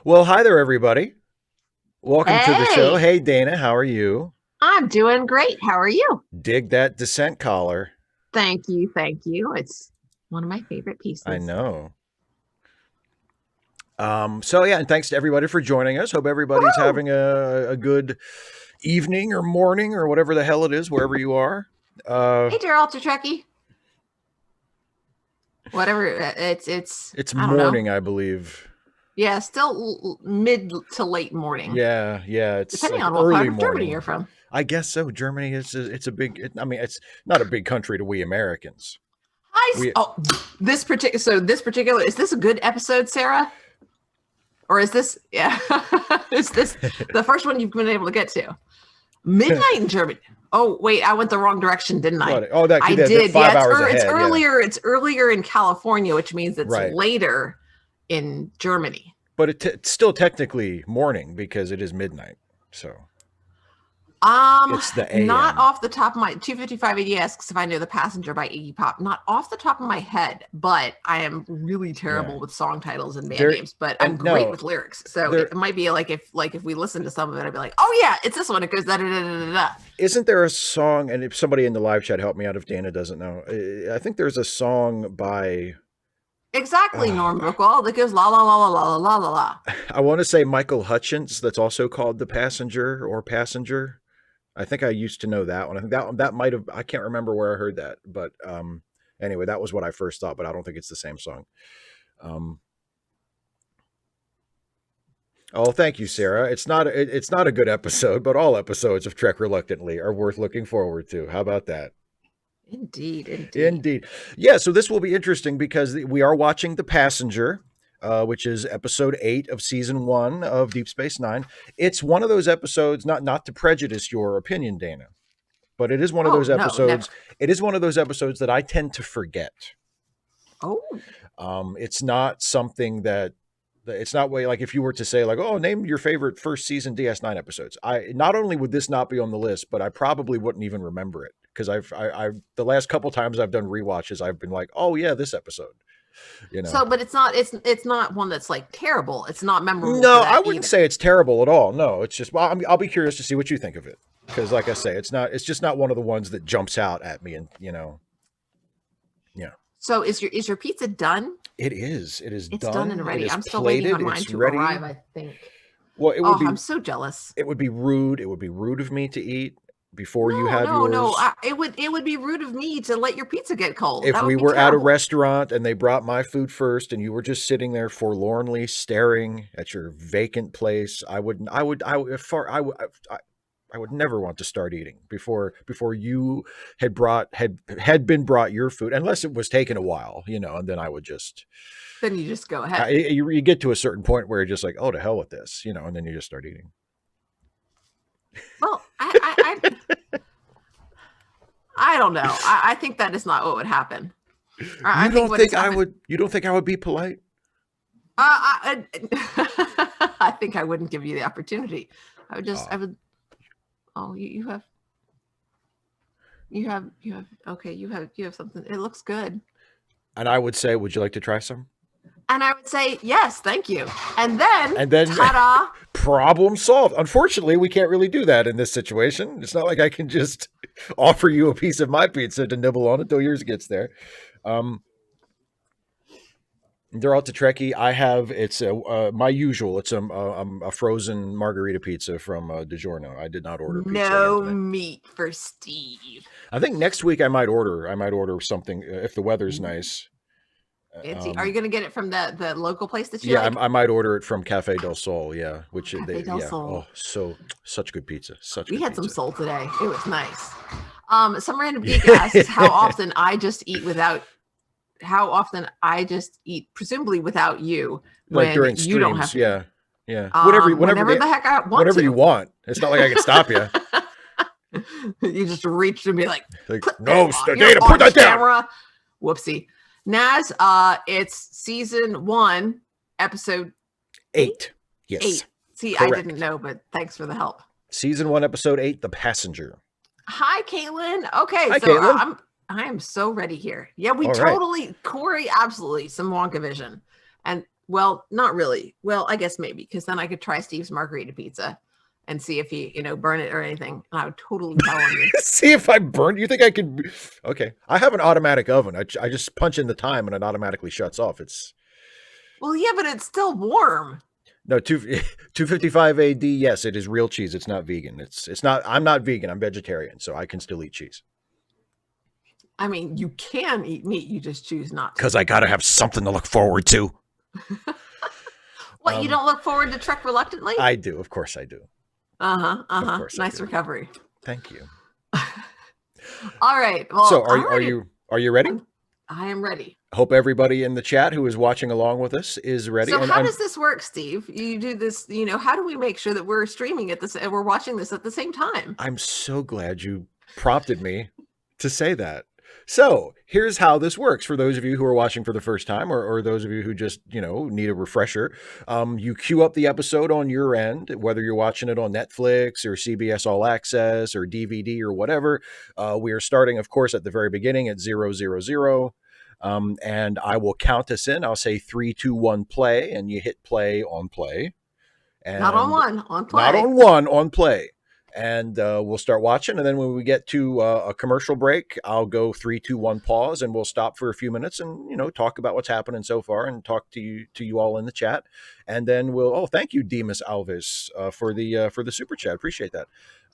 Well, hi there, everybody. Welcome to the show. Hey, Hey, Dana, how are you? I'm doing great. How are you? Dig that descent collar. Thank you. Thank you. It's one of my favorite I pieces. know. So and thanks to everybody for joining us. Hope everybody's Woohoo! having a good evening or morning or whatever the hell it is, wherever you are. Uh, Hey, dear Ultra Trekkie. Whatever. It's. it's I don't know. morning, I believe. Yeah, still mid to late morning, Yeah, it's depending like on what part early of Germany you're morning. from. I guess so. Germany is it's a big. I mean, it's not a big country to we Americans. We Oh, this particular. So this particular is this a good episode, Sarah? Or is this? Yeah, is this the first one you've been able to get to? Midnight in Germany. Oh wait, I went the wrong direction, didn't I? what? Oh, that I they're did. Yeah, 5 hours it's ahead. Yeah, earlier. It's earlier in California, which means it's right. later in Germany. But it's still technically morning because it is midnight. So Um, it's the not AM. off the top of my 255 AD asks if I know the passenger by Iggy Pop. Not off the top of my head, but I am really Yeah. terrible with song titles and band There names, but I'm and great no, with lyrics. So there it might be like if we listen to some of it, I'd be like, oh yeah, it's this one. It goes da da da da da da. isn't there a song, and if somebody in the live chat help me out if Dana doesn't know. I think there's a song by Exactly, uh, Norm Brookall. That goes la la la la la la la la. I want to say Michael Hutchence that's also called The Passenger or Passenger. I think I used to know that one. I think that might have I can't remember where I heard that, but anyway, that was what I first thought, but I don't think it's the same song. Um Oh, thank you, Sarah. It's not a good episode, but all episodes of Trek Reluctantly are worth looking forward to. How about that? Indeed, indeed. Indeed. Yeah, so this will be interesting because we are watching The Passenger, which is episode 8 of season 1 of Deep Space 9. It's one of those episodes, not to prejudice your opinion, Dana, but it is one of Oh those no, never. episodes. It is one of those episodes that I tend to forget. Oh, It's not something that it's not way like if you were to say like, oh, name your favorite first season DS9 episodes. I not only would this not be on the list, but I probably wouldn't even remember it because I the last couple times I've done rewatches, I've been like, oh yeah, this episode, you know. so but it's not one that's like terrible. It's not memorable for No, I that wouldn't either. say it's terrible at all. No, it's just well, I'll be curious to see what you think of it because, like I say, it's just not one of the ones that jumps out at me, and yeah. So is your pizza done? It is. It is It's done done. and It ready. is I'm still waiting plated. on mine It's to arrive, ready. I think. Well, Oh, I'm so jealous. it would be rude. It would be rude of me to eat before you No, have no, no. yours. It would be rude of me to let your pizza get cold. If That would we be were at a terrible. restaurant and they brought my food first and you were just sitting there forlornly staring at your vacant place, I would, if far, I would never want to start eating before you had been brought your food, unless it was taken a while, and then I would just, Then you just go ahead. you get to a certain point where you're just like, oh, to hell with this, and then you just start eating. Well, I don't know. I think that is not what would happen. I think what has happened. You don't think I would be polite? I think I wouldn't give you the opportunity. Oh, I would. Oh, okay. You have something. It looks good. and I would say, would you like to try some? And I would say yes, thank you. And then, And then ta-da! problem solved. Unfortunately, we can't really do that in this situation. It's not like I can just offer you a piece of my pizza to nibble on until yours gets there. Um, they're out to Trekkie. I have it's my usual. It's a frozen margarita pizza from DiGiorno. I did not order pizza again No today. meat for Steve. I think next week I might order. I might order something if the weather's nice. Fancy. Are you going to get it from the local place that you Yeah, like? I might order it from Cafe del Sol. Yeah, which Cafe Del yeah. Sol. Oh, such good pizza. Such We good had some pizza. soul today. It was nice. Some random geek asks how often I just eat presumably without you Like when during you don't have streams. to. Yeah, yeah. Whenever Whenever the heck I want whenever you to. want. It's not like I can stop you. You just reach and be like, Like, put that no, on your Data, put orange that down. camera. Whoopsie. Naz, it's season 1, episode 8. Yes, 8. See, I correct. didn't know, but thanks for the help. Season 1, episode 8, The Passenger. Hi, Caitlin. Okay, Hi, so Caitlin. I am so ready here. Yeah, we All right. totally, Corey, absolutely, some Wonka vision. And Well, not really. Well, I guess maybe, because then I could try Steve's margarita pizza and see if he, burn it or anything. And I would totally tell on you. See if I burn. You think I could? Okay, I have an automatic oven. I just punch in the time and it automatically shuts off. It's Well, yeah, but it's still warm. no 255 AD. Yes, it is real cheese. It's not vegan. It's not. I'm not vegan. I'm vegetarian, so I can still eat cheese. I mean, you can eat meat. You just choose not to. Because I gotta have something to look forward to. What, you don't look forward to Trek reluctantly? I do, of course I do. Uh-huh. Nice recovery. Thank you. All right. Well, so are you ready? I am ready. Hope everybody in the chat who is watching along with us is ready. So how does this work, Steve? You do this, how do we make sure that we're streaming at this and we're watching this at the same time? I'm so glad you prompted me to say that. So here's how this works for those of you who are watching for the first time, or those of you who just, need a refresher. You queue up the episode on your end, whether you're watching it on Netflix or CBS All Access or DVD or whatever. We are starting, of course, at the very beginning at 000. And I will count us in. I'll say 3, 2, 1, play, and you hit play on play. And not on one, on play. Not on one, on play. And we'll start watching. And then when we get to a commercial break, I'll go 3, 2, 1, pause, and we'll stop for a few minutes and, talk about what's happening so far and talk to you all in the chat. And then thank you, Demas Alves, for the super chat. Appreciate that.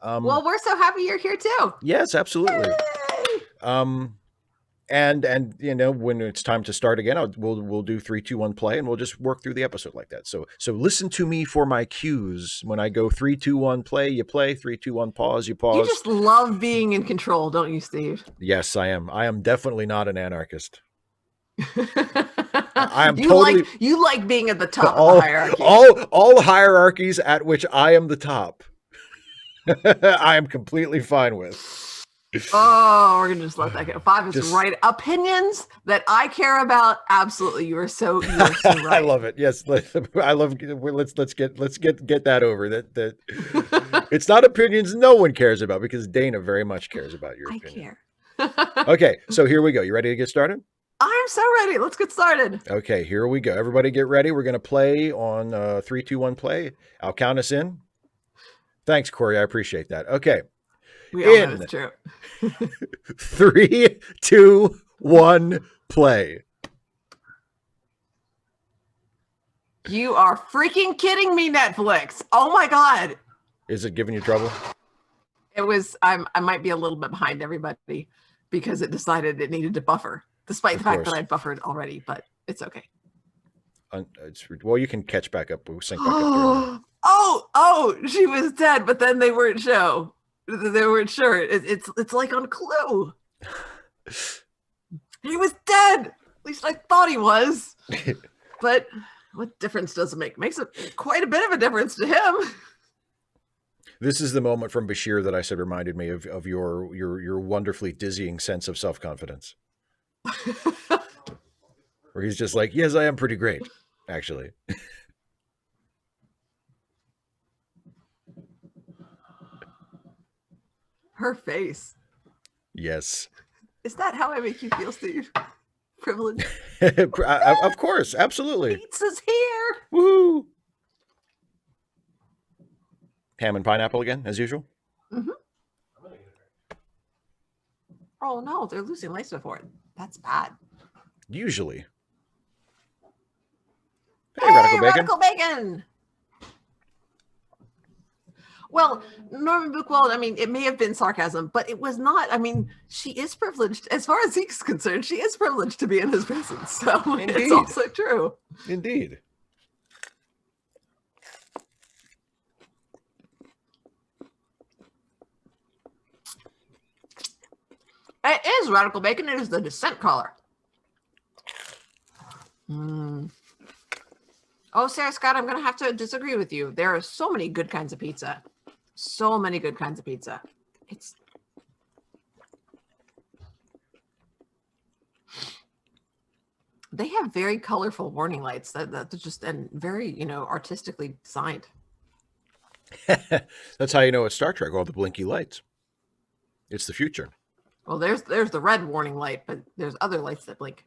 Well, we're so happy you're here too. Yes, absolutely. Yay! And when it's time to start again, we'll do 3, 2, 1, play, and we'll just work through the episode like that. So listen to me for my cues. When I go 3, 2, 1, play, you play. 3, 2, 1, pause, you pause. You just love being in control, don't you, Steve? Yes, I am. I am definitely not an anarchist. I am you like being at the top of the hierarchy. All hierarchies at which I am the top. I am completely fine with. Oh, we're gonna just let that go. 5 is right. Opinions that I care about. Absolutely, you are so right. I love it. Yes, I love. Let's get that over. That it's not opinions no one cares about, because Dana very much cares about your opinion. I care. Okay, so here we go. You ready to get started? I'm so ready. Let's get started. Okay, here we go. Everybody get ready. We're gonna play on 3, 2, 1, play. I'll count us in. Thanks, Corey. I appreciate that. Okay. We all know it's true. 3, 2, 1, play. You are freaking kidding me, Netflix. Oh my God. Is it giving you trouble? It was, I might be a little bit behind everybody because it decided it needed to buffer, despite the fact that I buffered already, but it's okay. Well, you can catch back up. We'll sync back up. Oh, she was dead, but then they weren't sure. It's like on Clue. He was dead. At least I thought he was. But what difference does it make? Makes quite a bit of a difference to him. This is the moment from Bashir that I said reminded me of your wonderfully dizzying sense of self-confidence. Where he's just like, yes, I am pretty great, actually. Her face. Yes. Is that how I make you feel, Steve? Privileged? Of course, absolutely. Pizza's here. Woo! Ham and pineapple again, as usual? Mm-hmm. Oh, no, they're losing lice before it. That's bad. Usually. Hey, Radical Bacon! Well, Norman Buchwald, I mean, it may have been sarcasm, but it was not. I mean, she is privileged. As far as he's concerned, she is privileged to be in his presence. So Indeed. It's also true. Indeed. It is Radical Bacon. It is the Descent collar. Oh, Sarah Scott, I'm going to have to disagree with you. There are so many good kinds of pizza. So many good kinds of pizza. They have very colorful warning lights that's just and very, artistically designed. That's how you know it's Star Trek, all the blinky lights. It's the future. Well, there's the red warning light, but there's other lights that blink.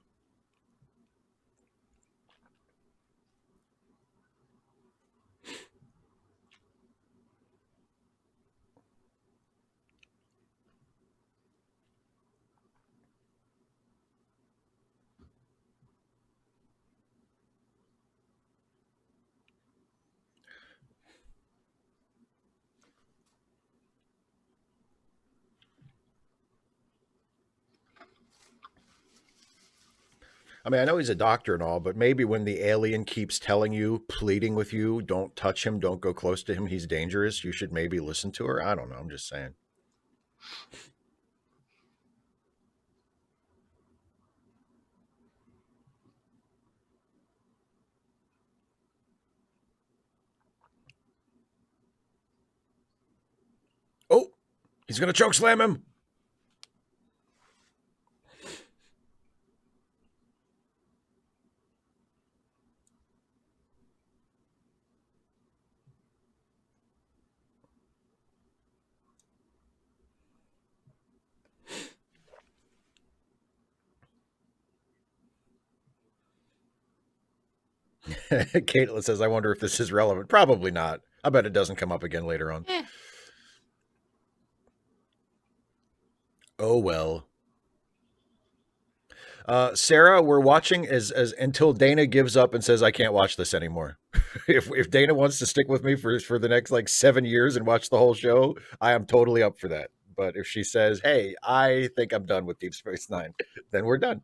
I mean, I know he's a doctor and all, but maybe when the alien keeps telling you, pleading with you, don't touch him, don't go close to him, he's dangerous, you should maybe listen to her. I don't know. I'm just saying. Oh, he's going to choke slam him. Caitlin says, I wonder if this is relevant. Probably not. I bet it doesn't come up again later on. Oh, well. Sarah, we're watching as until Dana gives up and says, I can't watch this anymore. If Dana wants to stick with me for the next like 7 years and watch the whole show, I am totally up for that. But if she says, hey, I think I'm done with Deep Space Nine, then we're done.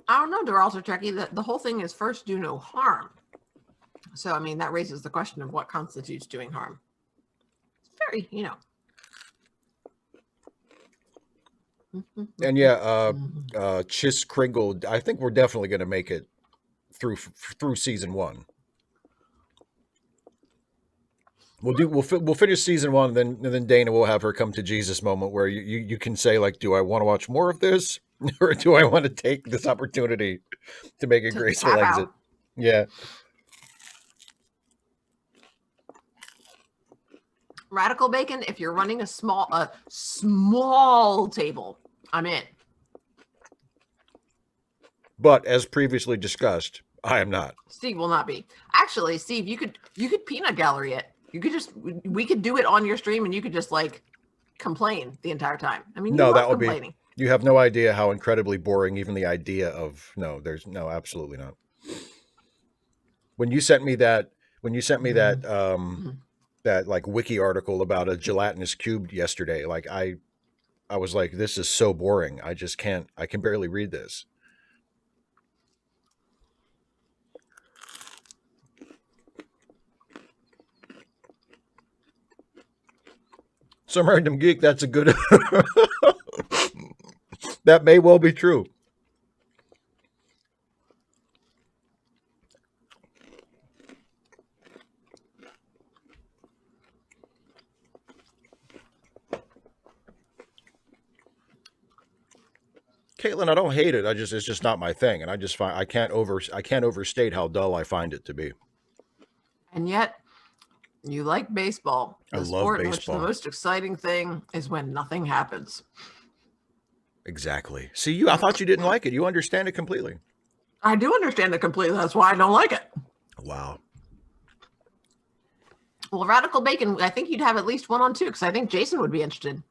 I don't know, Duralter Trekkie. The whole thing is first do no harm. So, I mean, that raises the question of what constitutes doing harm. It's very, And yeah, Chis Kringle, I think we're definitely going to make it through season one. We'll finish season one, and then Dana will have her come to Jesus moment where you can say like, do I want to watch more of this, or do I want to take this opportunity to make a graceful exit? Yeah. Radical Bacon, if you're running a small table, I'm in. But as previously discussed, I am not. Steve will not be. Actually, Steve, you could peanut gallery it. We could do it on your stream, and you could just like complain the entire time. I mean, no, that would be. You have no idea how incredibly boring even the idea of absolutely not. When you sent me that that like wiki article about a gelatinous cube yesterday, like I was like, this is so boring. I can barely read this. Some random geek, that's a good that may well be true. Caitlin, I don't hate it. It's just not my thing, and I just find I can't overstate how dull I find it to be. And yet, you like baseball. I love sport baseball. In which the most exciting thing is when nothing happens. Exactly. See, I thought you didn't like it. You understand it completely. I do understand it completely. That's why I don't like it. Wow. Well, Radical Bacon, I think you'd have at least one on two, because I think Jason would be interested.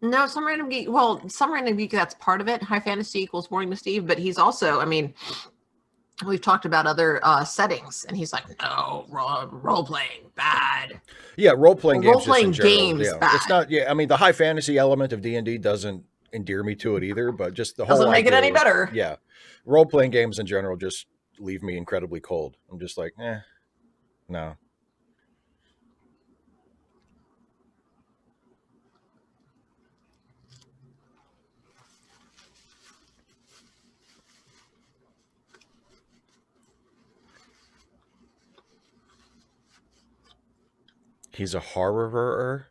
No, some random geek. Well, some random geek, that's part of it. High fantasy equals boring to Steve, but he's also, I mean, we've talked about other settings, and he's like, no, role playing bad. Yeah, role playing games. Role playing games bad. It's not. Yeah, I mean, the high fantasy element of D&D doesn't endear me to it either, but just the whole doesn't make it any better. Yeah, role playing games in general just leave me incredibly cold. I'm just like, no. He's a horror.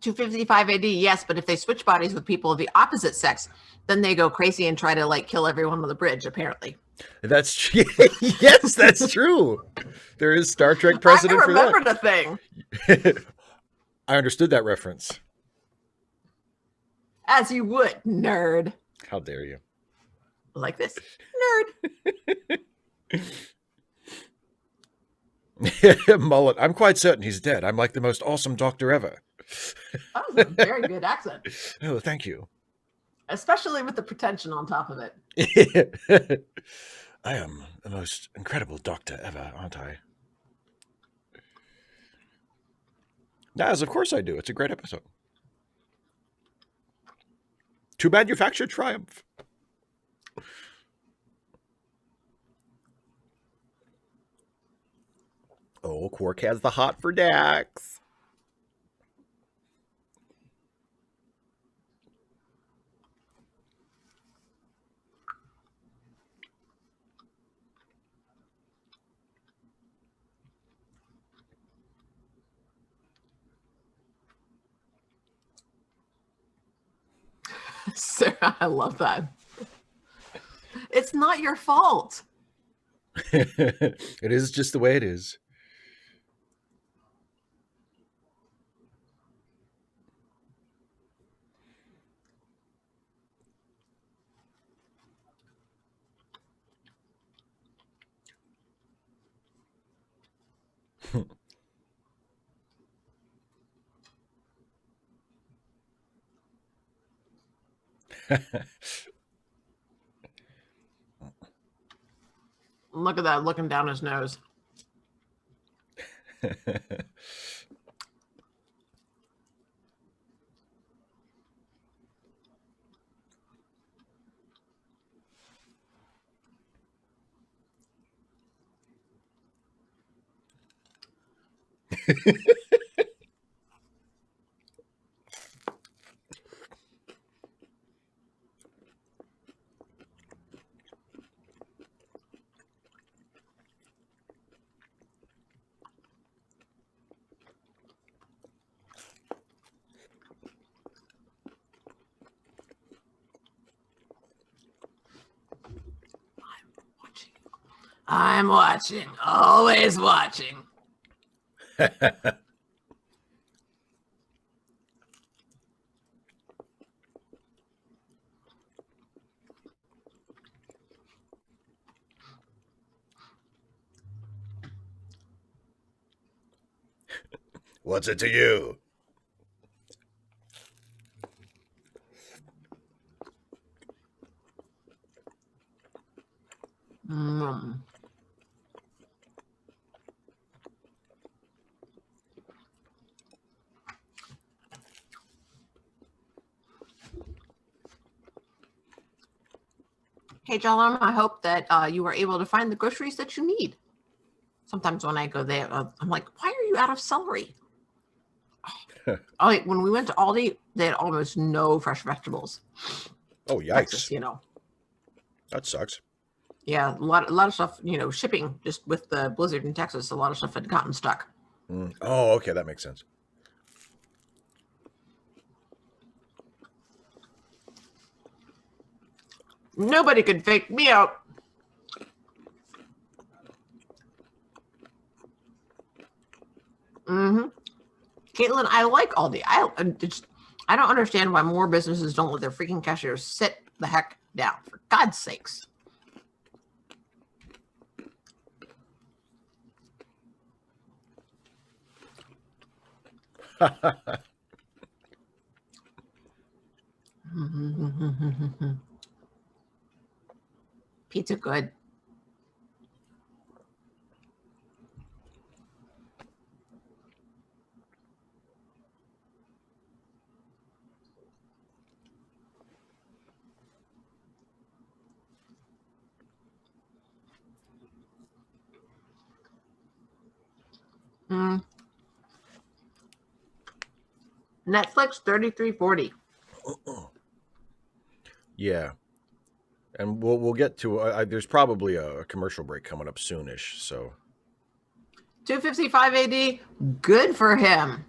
255 AD, yes, but if they switch bodies with people of the opposite sex, then they go crazy and try to like kill everyone on the bridge, apparently. That's yes, that's true. There is Star Trek precedent for that. I remembered a thing. I understood that reference. As you would, nerd. How dare you? Like this, nerd. Mullet. I'm quite certain he's dead. I'm like the most awesome doctor ever. That was a very good accent, Oh, thank you. especially with the pretension on top of it. I am the most incredible doctor ever, aren't I? Yes, of course I do. It's a great episode. To manufacture triumph. Oh, Quark has the hot for Dax. Sarah, I love that. It's not your fault. It is just the way it is. Look at that, looking down his nose. I'm watching, always watching. What's it to you? Mm. Hey, Jalom, I hope that you were able to find the groceries that you need. Sometimes when I go there, I'm like, why are you out of celery? When we went to Aldi, they had almost no fresh vegetables. Oh, yikes. Texas, you know. That sucks. Yeah, a lot of stuff, you know, shipping just with the blizzard in Texas, a lot of stuff had gotten stuck. Oh, okay, that makes sense. Nobody could fake me out. Mm-hmm. Caitlin, I like Aldi. I don't understand why more businesses don't let their freaking cashiers sit the heck down. For God's sakes. Pizza good. Netflix 3340. Yeah, and we'll get to. There's probably a commercial break coming up soonish. So 255 AD. Good for him.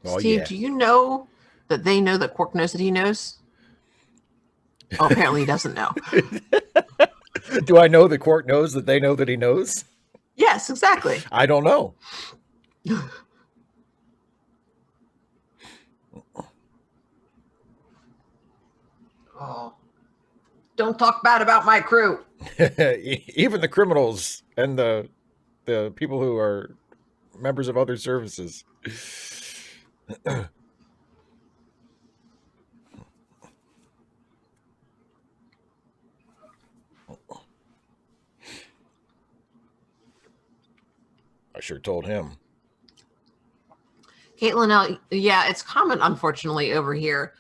Oh Steve, yeah. do you know that they know that Quark knows that he knows? Oh, apparently he doesn't know. Do I know the Quark knows that they know that he knows? Yes, exactly. I don't know. Oh, don't talk bad about my crew. Even the criminals and the people who are members of other services. I sure told him. Caitlin, yeah, it's common, unfortunately, over here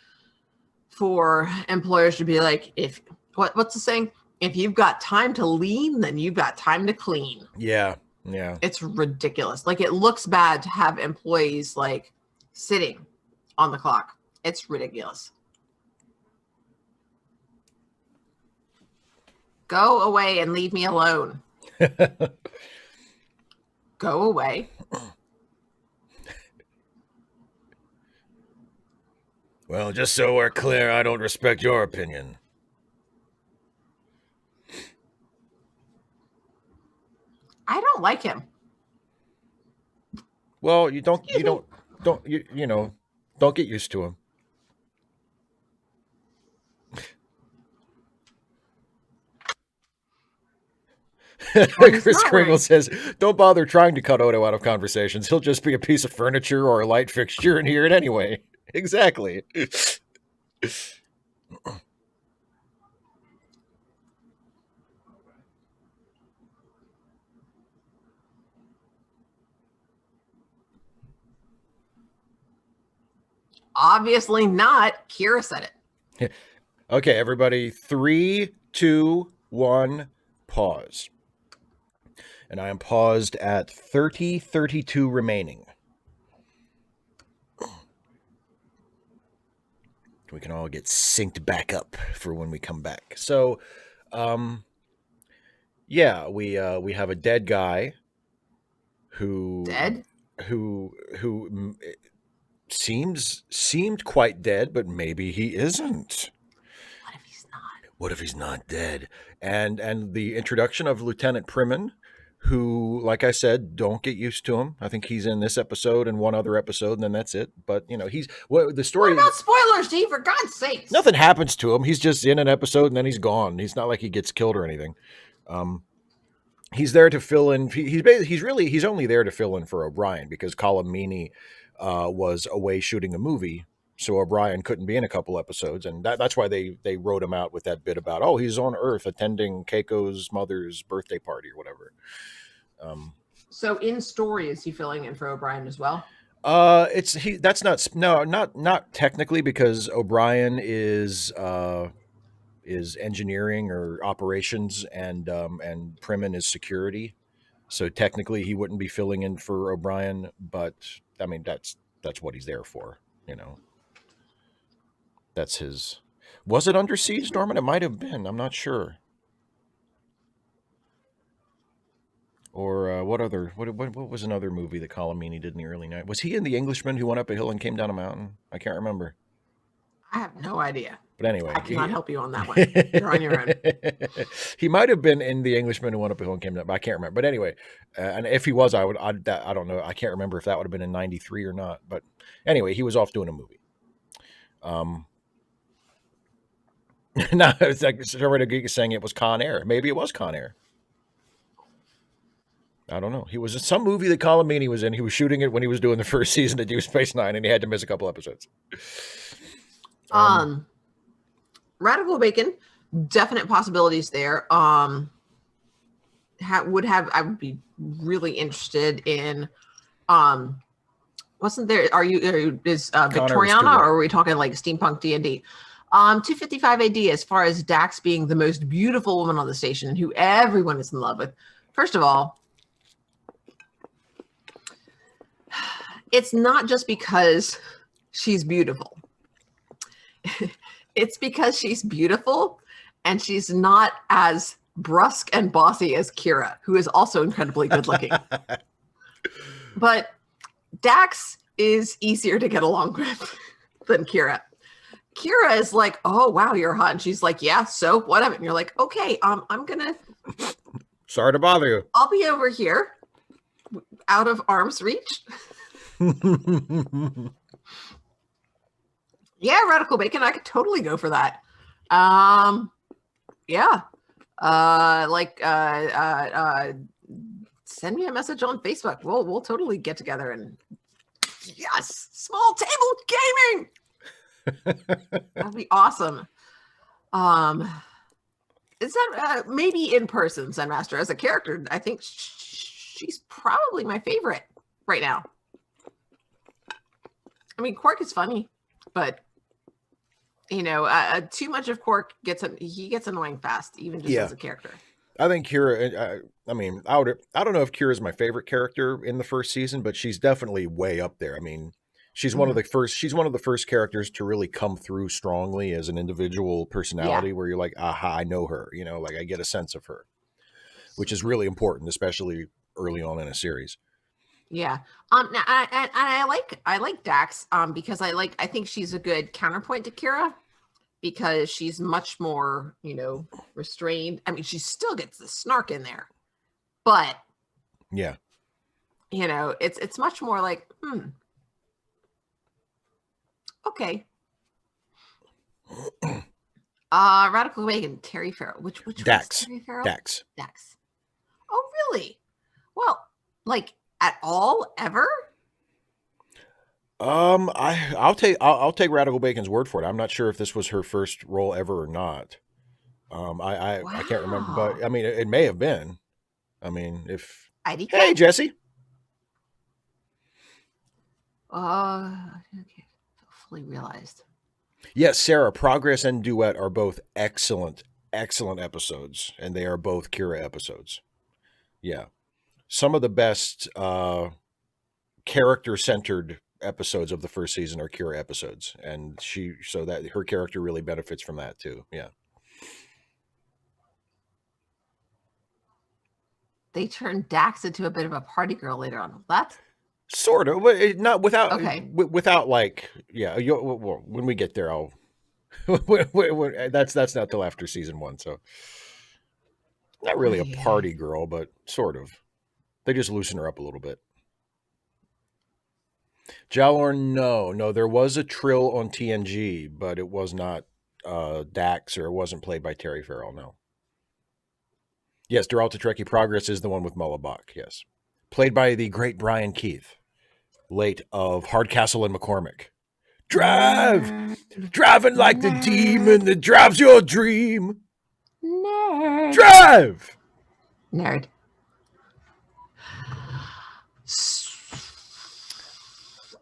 for employers to be like, if what's the saying? If you've got time to lean, then you've got time to clean. Yeah, yeah. It's ridiculous. Like, it looks bad to have employees like sitting on the clock. It's ridiculous. Go away and leave me alone. Go away. Well, just so we're clear, I don't respect your opinion. I don't like him. Well, you don't you know, don't get used to him. Well, he's Chris not Kringle wearing. says, "Don't bother trying to cut Odo out of conversations. He'll just be a piece of furniture or a light fixture and hear it anyway." Exactly. Obviously not. Kira said it. Okay, everybody, 3, 2, 1, pause. And I am paused at 30:32 remaining. We can all get synced back up for when we come back. So, yeah, we have a dead guy who Dead? who seemed quite dead, but maybe he isn't. What if he's not? What if he's not dead? And the introduction of Lieutenant Primin, who, like I said, don't get used to him. I think he's in this episode and one other episode, and then that's it. But he's the What story. about spoilers, Steve? For God's sakes. Nothing happens to him. He's just in an episode and then he's gone. He's not like he gets killed or anything. He's there to fill in. He's only there to fill in for O'Brien because Colomini was away shooting a movie, so O'Brien couldn't be in a couple episodes, and that's why they wrote him out with that bit about he's on Earth attending Keiko's mother's birthday party or whatever. So in story, is he filling in for O'Brien as well? That's not technically because O'Brien is engineering or operations and Primin is security. So technically he wouldn't be filling in for O'Brien, but I mean that's what he's there for, That's his. Was it Under Siege, Norman? It might have been. I'm not sure. Or what was another movie that Colomini did in the early 90s? Was he in The Englishman who went up a hill and came down a mountain? I can't remember. I have no idea. But anyway, I cannot help you on that one. You're on your own. He might have been in The Englishman who went up a hill and came down, but I can't remember. But anyway, and if he was, I don't know. I can't remember if that would have been in '93 or not. But anyway, he was off doing a movie. Now it's like Sarah Geek is saying it was Con Air. Maybe it was Con Air. I don't know. He was in some movie that Colomini was in. He was shooting it when he was doing the first season of Deep Space Nine, and he had to miss a couple episodes. Radical Bacon, definite possibilities there. I would be really interested in. Wasn't there? Is Victoriana, or are we talking like steampunk D&D? 255 AD, as far as Dax being the most beautiful woman on the station and who everyone is in love with. First of all, it's not just because she's beautiful. It's because she's beautiful and she's not as brusque and bossy as Kira, who is also incredibly good looking. But Dax is easier to get along with than Kira. Kira is like, oh wow, you're hot, and she's like, yeah, so whatever. And you're like, okay, I'm gonna. Sorry to bother you. I'll be over here, out of arm's reach. Yeah, radical bacon. I could totally go for that. Yeah. Send me a message on Facebook. We'll totally get together and yes, small table gaming. That'd be awesome. Is that maybe in person, Zenmaster? As a character, I think she's probably my favorite right now. I mean, Quark is funny, but you know, too much of Quark gets annoying fast, even just as a character. I think Kira. I mean, I don't know if Kira's my favorite character in the first season, but she's definitely way up there. I mean, she's one of the first. She's one of the first characters to really come through strongly as an individual personality, where you're like, aha, I know her. You know, like I get a sense of her, which is really important, especially early on in a series. Yeah. Now I like Dax because I think she's a good counterpoint to Kira because she's much more, you know, restrained. I mean, she still gets the snark in there, but yeah, you know, it's much more like, okay. Radical Reagan, Terry Farrell. Which Dax. Terry Farrell? Dax. Oh, really? Well, like at all ever? I'll take Radical Bacon's word for it. I'm not sure if this was her first role ever or not. I can't remember, but I mean, it may have been. I mean, if IDK. Hey, Jesse. Okay. Fully realized. Yes, Sarah, Progress and Duet are both excellent episodes, and they are both Kira episodes. Yeah. Some of the best character-centered episodes of the first season are Kira episodes, and so that her character really benefits from that too. Yeah. They turned Dax into a bit of a party girl later on. That's sort of, but not without without like when we get there, I'll that's not till after season 1, so not really a party girl, but sort of. They just loosen her up a little bit. Jalorn, no, there was a Trill on TNG, but it was not Dax, or it wasn't played by Terry Farrell. No. Yes, Duralta Trekkie Progress is the one with Mullibok. Yes, played by the great Brian Keith, late of Hardcastle and McCormick. Driving like the demon that drives your dream. Nerd. Drive. Nerd.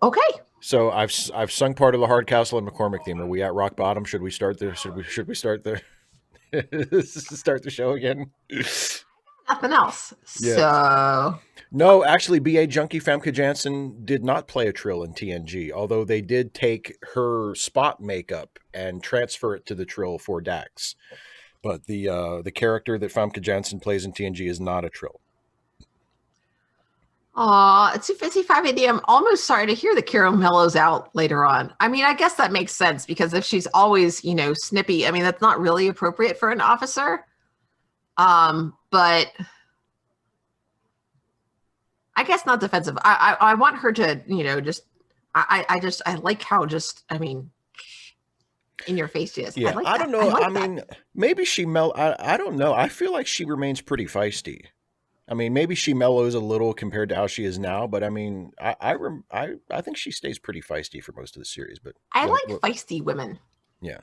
Okay. So I've sung part of the Hardcastle and McCormick theme. Are we at rock bottom? Should we start the should we start the start the show again? Nothing else. Yeah. So no, actually, B.A. Junkie Famke Janssen did not play a Trill in TNG, although they did take her spot makeup and transfer it to the Trill for Dax. But the character that Famke Janssen plays in TNG is not a Trill. It's 2:55 a.m. Almost sorry to hear that Kira mellows out later on. I mean, I guess that makes sense because if she's always, you know, snippy, I mean, that's not really appropriate for an officer. But I guess not defensive. I want her to, you know, I like how I mean, in your face she is. Yeah, I don't know. I mean, maybe she I don't know. I feel like she remains pretty feisty. I mean, maybe she mellows a little compared to how she is now, but I mean, I think she stays pretty feisty for most of the series. But I like feisty women. Yeah.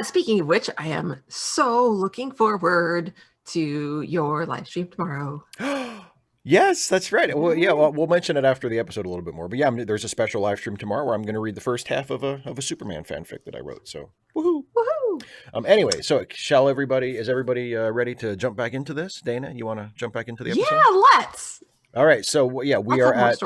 Speaking of which, I am so looking forward to your live stream tomorrow. Yes, that's right. Well, yeah, we'll mention it after the episode a little bit more. But yeah, there's a special live stream tomorrow where I'm going to read the first half of a Superman fanfic that I wrote. So, woohoo! Woohoo! Anyway, so is everybody ready to jump back into this? Dana, you want to jump back into the episode? Yeah, let's. All right. So yeah, we are at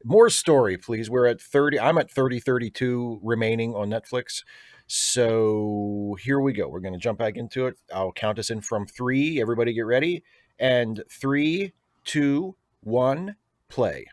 more story, please. We're at 30. I'm at 30-32 remaining on Netflix. So here we go. We're going to jump back into it. I'll count us in from 3. Everybody get ready. And 3, 2, 1, play.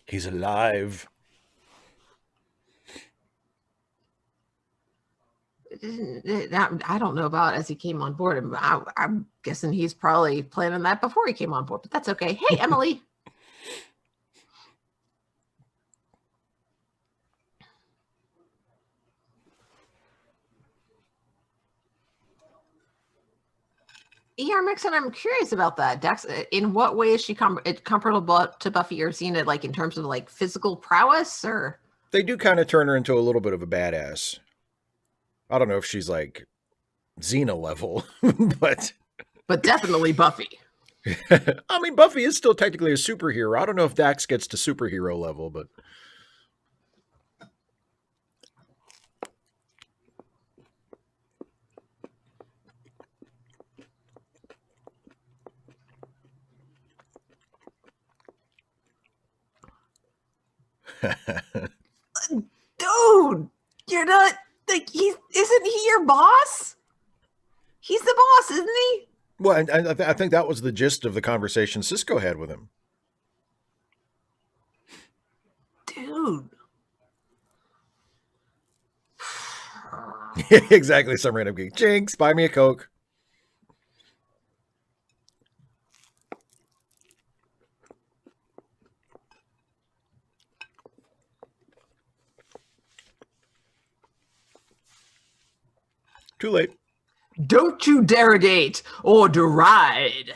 He's alive. I don't know about as he came on board. I'm guessing he's probably planning that before he came on board, but that's okay. Hey, Emily. ER Mixon, I'm curious about that. Dax, in what way is she comparable to Buffy? Or seen it like in terms of like physical prowess, or They do kind of turn her into a little bit of a badass. I don't know if she's like Xena level, but definitely Buffy. I mean, Buffy is still technically a superhero. I don't know if Dax gets to superhero level, but Dude, you're not like isn't he your boss? He's the boss, isn't he? well, and I think that was the gist of the conversation Cisco had with him. Dude. Exactly. Some random geek. Jinx, buy me a Coke. Too late. Don't you derogate or deride.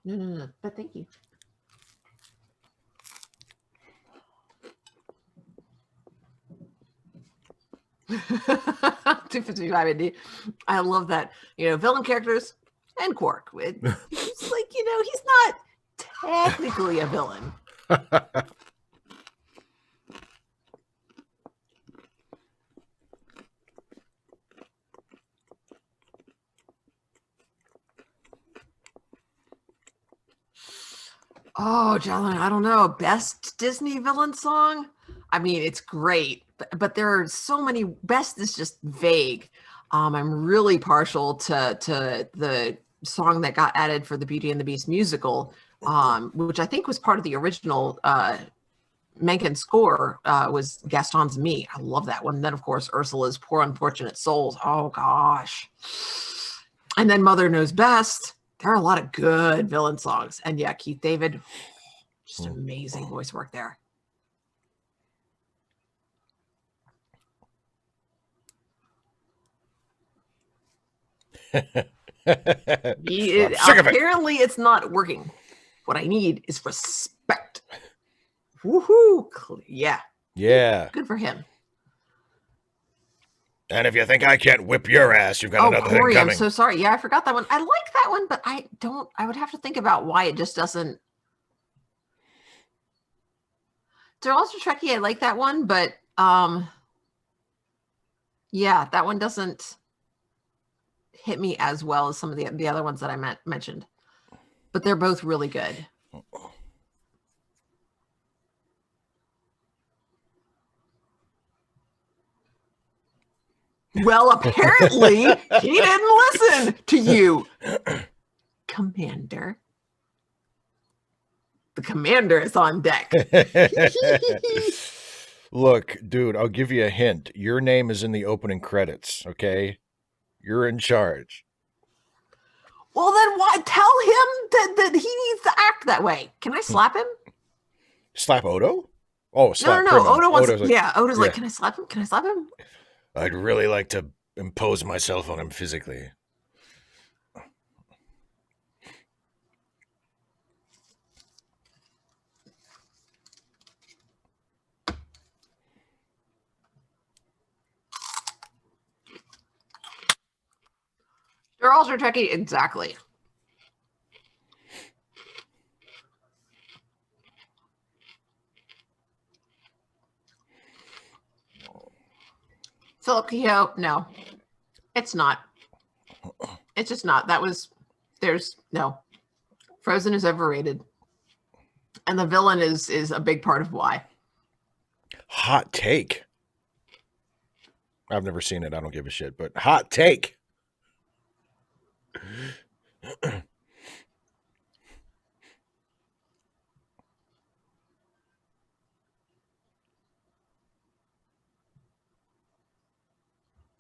No, but thank you. 255 indeed. I love that. Villain characters and Quark. He's like, he's not technically a villain. Oh, Jalen, I don't know. Best Disney villain song? I mean, it's great, but there are so many. Best is just vague. I'm really partial to the song that got added for the Beauty and the Beast musical, which I think was part of the original Menken score, was Gaston's Me. I love that one. And then, of course, Ursula's Poor Unfortunate Souls. Oh, gosh. And then Mother Knows Best. There are a lot of good villain songs. And yeah, Keith David, just amazing voice work there. Apparently it's not working. What I need is respect. Woohoo! Yeah. Yeah. Good for him. And if you think I can't whip your ass, you've got another Corey, thing coming. I'm so sorry. Yeah, I forgot that one. I like that one, but I would have to think about why it just doesn't. They're also Trekkie. I like that one, but yeah, that one doesn't hit me as well as some of the other ones that I mentioned. But they're both really good. Well, apparently he didn't listen to you, Commander. The commander is on deck. Look, dude, I'll give you a hint. Your name is in the opening credits, okay? You're in charge. Well, then why tell him that he needs to act that way? Can I slap him? Slap Odo? Oh, slap No. Odo wants. Odo's like, can I slap him? Can I slap him? I'd really like to impose myself on him physically. They're also Trekkie, exactly. Philip Kehoe, no, it's not. It's just not. There's no. Frozen is overrated. And the villain is a big part of why. Hot take. I've never seen it. I don't give a shit. But hot take.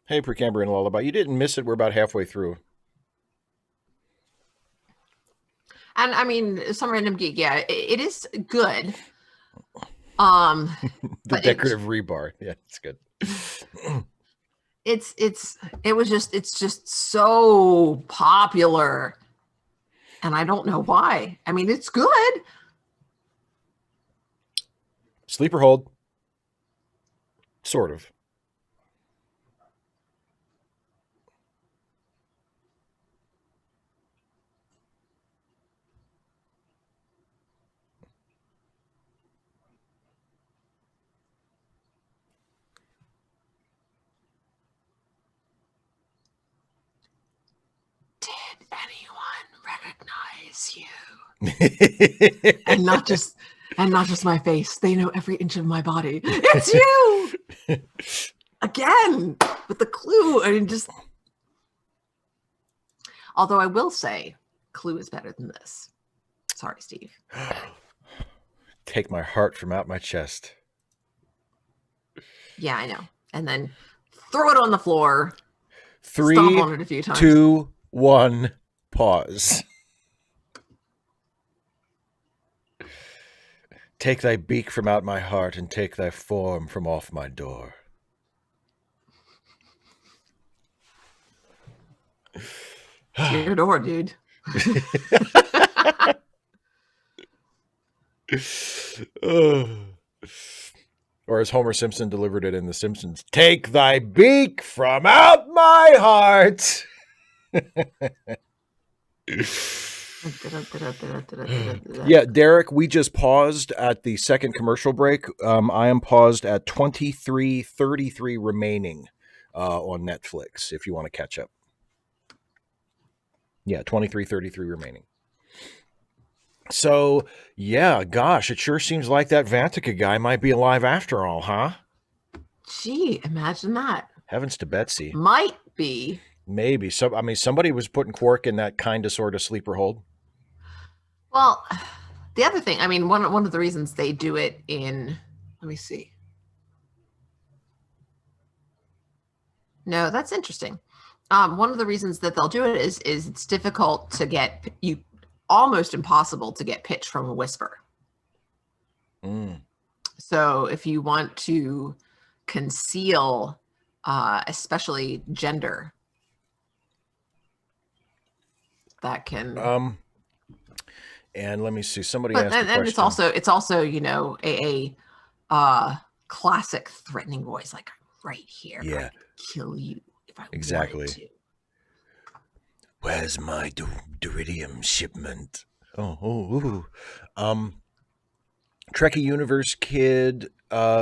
Hey, Precamber and Lullaby. You didn't miss it. We're about halfway through. And I mean, Some Random Geek, yeah, it is good. The But decorative rebar. Yeah, it's good. it's just so popular, and I don't know why. I mean, it's good. Sleeper hold. Sort of. Did anyone recognize you? And not just my face. They know every inch of my body. It's you again with the clue. I mean, just. Although I will say, Clue is better than this. Sorry, Steve. Take my heart from out my chest. Yeah, I know. And then throw it on the floor. 3, Stomp on it a few times. 2, 1, pause. Take thy beak from out my heart and take thy form from off my door. It's your door, dude. Or as Homer Simpson delivered it in The Simpsons, take thy beak from out my heart. Yeah, Derek, we just paused at the second commercial break. I am paused at 23:33 remaining on Netflix if you want to catch up. Yeah, 23:33 remaining. So, yeah, gosh, it sure seems like that Vantica guy might be alive after all, huh? Gee, imagine that. Heavens to Betsy. Might be. Maybe. So, I mean, somebody was putting Quark in that kind of sort of sleeper hold. Well, the other thing, I mean, one of the reasons they do it in, let me see. No, that's interesting. One of the reasons that they'll do it is it's difficult to get almost impossible to get pitch from a whisper. So if you want to conceal, especially gender, that can. And let me see. Somebody asked a question. And it's also a classic threatening voice, like I'm right here. Yeah, I could kill you if I exactly. wanted to. Where's my Duridium shipment? Trekkie Universe Kid.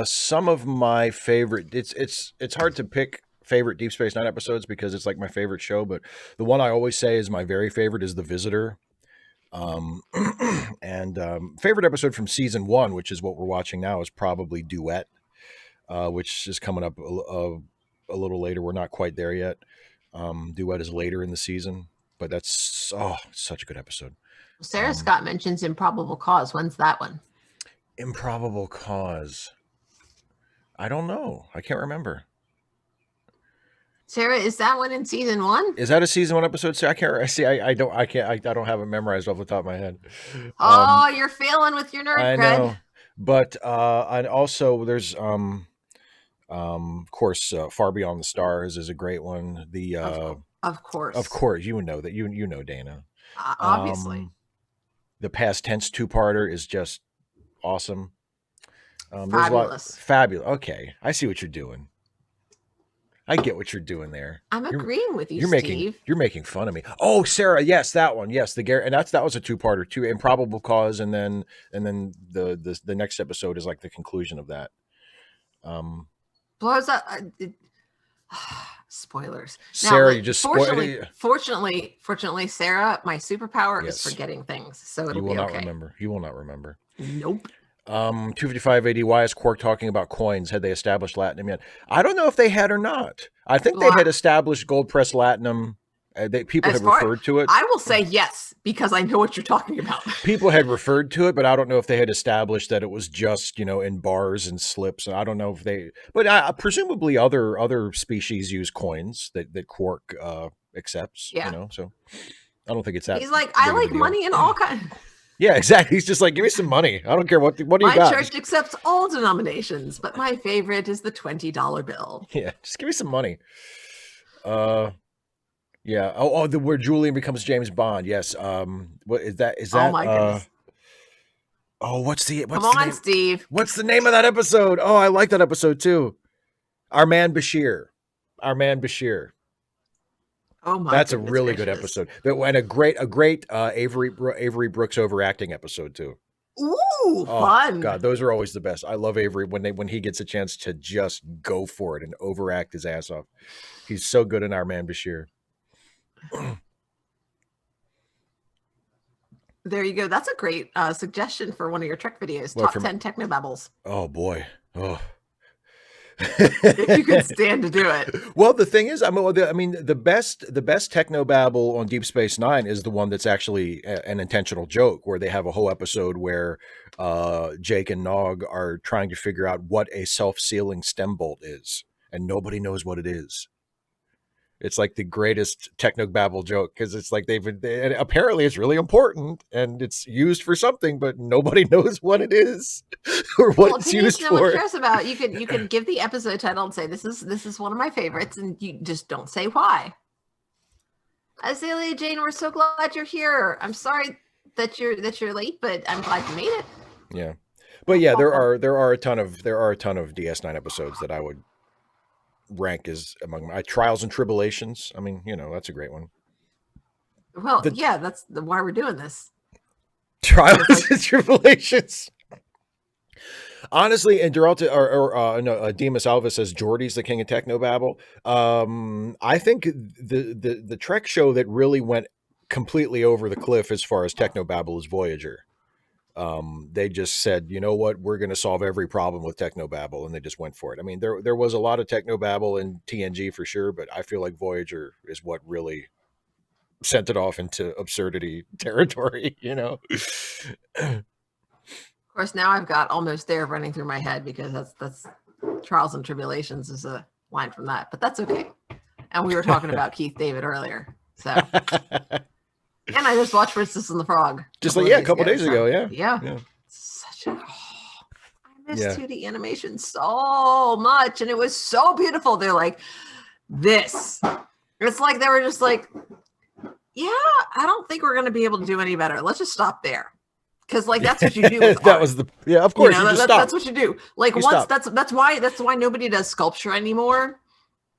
Some of my favorite. It's hard to pick favorite Deep Space Nine episodes because it's like my favorite show. But the one I always say is my very favorite is The Visitor. And favorite episode from season 1, which is what we're watching now, is probably Duet, which is coming up a little later. We're not quite there yet. Duet is later in the season, but that's such a good episode. Sarah Scott mentions Improbable Cause. When's that one? Improbable Cause. I don't know. I can't remember. Sarah, is that one in season 1? Is that a season 1 episode? I can't see. I don't have it memorized off the top of my head. Oh, you're failing with your nerd cred. I know, but and also there's of course, Far Beyond the Stars is a great one. The of course, you know that you know Dana. Obviously, the Past Tense 2-parter is just awesome. Fabulous. Fabulous. Okay, I see what you're doing. I get what you're doing there. I'm agreeing with you, Steve. You're making fun of me. Oh, Sarah, yes, that one. Yes, the Gary, and that was a 2-parter too. Improbable Cause, and then the next episode is like the conclusion of that. Blows up. Spoilers. Sarah, now, you just fortunately, Sarah, my superpower is forgetting things, so it'll be okay. You will not remember. Nope. 255 AD, why is Quark talking about coins? Had they established Latinum yet? I don't know if they had or not. I think they Well, had established gold press Latinum. People as had far referred to it. I will say yes because I know what you're talking about. People had referred to it, but I don't know if they had established that it was just, in bars and slips. I don't know if they, but presumably other species use coins that Quark accepts. Yeah. So I don't think it's that He's like, I big of a like deal. money and all kinds. Yeah, exactly. He's just like, give me some money. I don't care what do you My got. church accepts all denominations, but my favorite is the $20 bill. Yeah, just give me some money. Yeah. Where Julian becomes James Bond. Yes. What is that? Is Oh that? my goodness! What's the Come on, name? Steve. What's the name of that episode? Oh, I like that episode too. Our man Bashir. Our man Bashir. Oh my That's a goodness really good gracious. episode. And a great Avery Brooks overacting episode too. Ooh, Oh fun. God, those are always the best. I love Avery when he gets a chance to just go for it and overact his ass off. He's so good in Our Man Bashir. There you go. That's a great suggestion for one of your Trek videos. Well, Top 10 technobabbles. Oh boy. Oh. If you could stand to do it. Well, the thing is, the best technobabble on Deep Space Nine is the one that's actually an intentional joke, where they have a whole episode where Jake and Nog are trying to figure out what a self-sealing stem bolt is, and nobody knows what it is. It's like the greatest technobabble joke because it's like and apparently it's really important and it's used for something, but nobody knows what it is or what it's used no for. one cares about. You can give the episode title and say this is one of my favorites, and you just don't say why. Azalea Jane, we're so glad you're here. I'm sorry that you're late, but I'm glad you made it. Yeah, but yeah, there are a ton of DS9 episodes that I would rank as among my Trials and Tribulations. I mean, that's a great one. Well, yeah, that's why we're doing this. Trials and Tribulations. Honestly, and Demas Alvis says Geordie's the king of technobabble. I think the Trek show that really went completely over the cliff as far as technobabble is Voyager. They just said, you know what, we're going to solve every problem with technobabble, and they just went for it. I mean, there was a lot of technobabble in TNG for sure, but I feel like Voyager is what really sent it off into absurdity territory. Of course, now I've got Almost There running through my head because that's Trials and Tribulations is a line from that, but that's okay. And we were talking about Keith David earlier, so. And I just watched Princess and the Frog. A couple days ago. Yeah. Such a. I missed 2D animation so much, and it was so beautiful. They're like, this. It's like they were just like, yeah, I don't think we're going to be able to do any better. Let's just stop there. Because that's what you do. With that art. was of course. That's what you do. That's why nobody does sculpture anymore.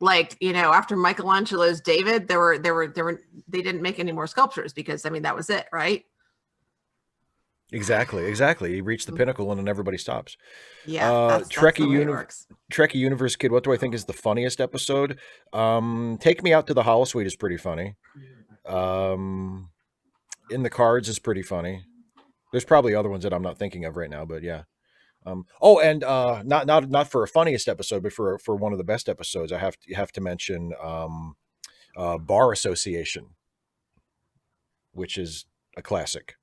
After Michelangelo's David, they didn't make any more sculptures because that was it, right? Exactly. He reached the pinnacle and then everybody stops. Yeah. Trekkie Universe Kid, what do I think is the funniest episode? Take Me Out to the Holosuite is pretty funny. In the Cards is pretty funny. There's probably other ones that I'm not thinking of right now, but yeah. Not for a funniest episode, but for one of the best episodes, I have to mention Bar Association, which is a classic,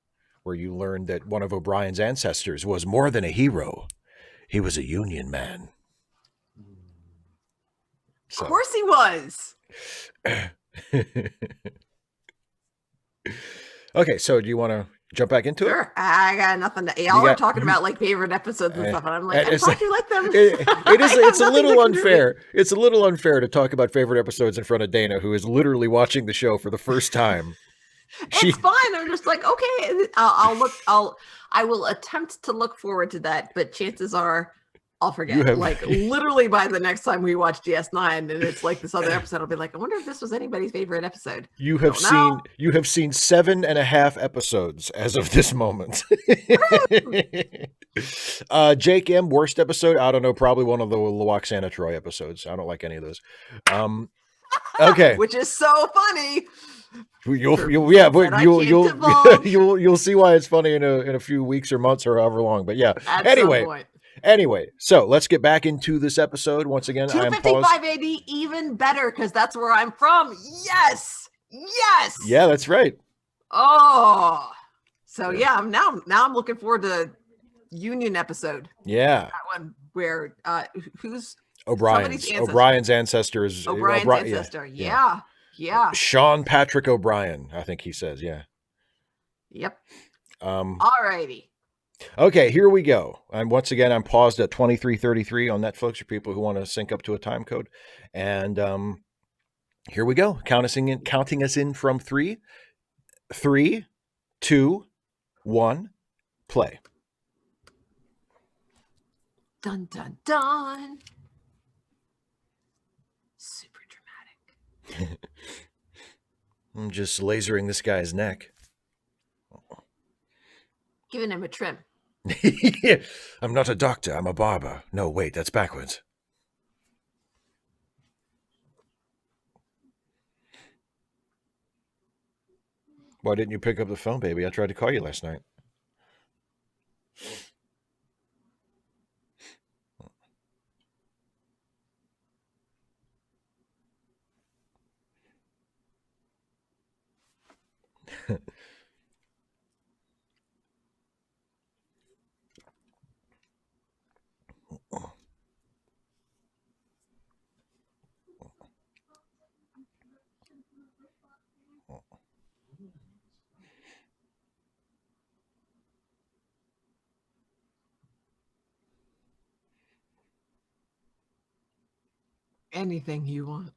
where you learn that one of O'Brien's ancestors was more than a hero; he was a Union man. So. Of course, he was. Okay, so do you want to jump back into it? Sure. I got nothing to. Y'all are talking about favorite episodes and stuff, and I'm like, I thought you like them. It's a little unfair. It's a little unfair to talk about favorite episodes in front of Dana, who is literally watching the show for the first time. It's fine. I'm just like, okay, I will attempt to look forward to that, but chances are I'll forget. Literally by the next time we watch DS9 and it's like this other episode, I'll be like, I wonder if this was anybody's favorite episode. You have seen 7.5 episodes as of this moment. Jake M, worst episode? I don't know, probably one of the Loaxana Troy episodes. I don't like any of those. Okay. Which is so funny. Yeah, that but I can't divulge you'll see why it's funny in a few weeks or months or however long. But yeah. at some Anyway, point. so let's get back into this episode. Once again, I am paused. 255 AD, even better because that's where I'm from. Yes, yes. Yeah, that's right. Oh, so yeah, I'm looking forward to Union episode. Yeah, That one where who's O'Brien's ancestor is O'Brien's ancestor. Yeah. Sean Patrick O'Brien, I think he says. Yeah. Yep. Alrighty. Okay, here we go. Once again, I'm paused at 23:33 on Netflix for people who want to sync up to a time code. And here we go. Counting us in from 3, 2, 1, play. Dun dun dun. Super dramatic. I'm just lasering this guy's neck. Giving him a trim. I'm not a doctor, I'm a barber. No, wait, that's backwards. Why didn't you pick up the phone, baby? I tried to call you last night. Anything you want.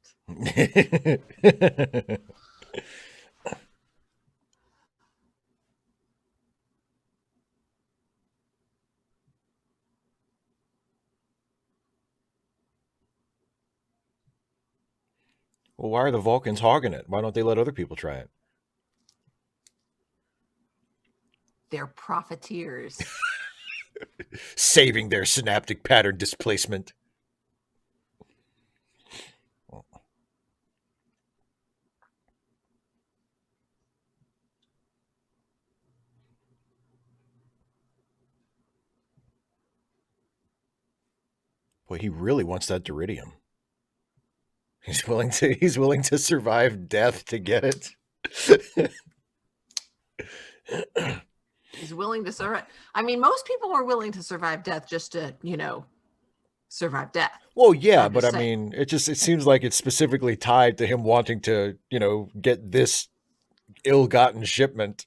Well, why are the Vulcans hogging it? Why don't they let other people try it? They're profiteers. Saving their synaptic pattern displacement. Boy, he really wants that Duridium. He's willing to survive death to get it. He's willing to survive. I mean, most people are willing to survive death just to, survive death. Well, yeah, but I mean, it seems like it's specifically tied to him wanting to, get this ill-gotten shipment.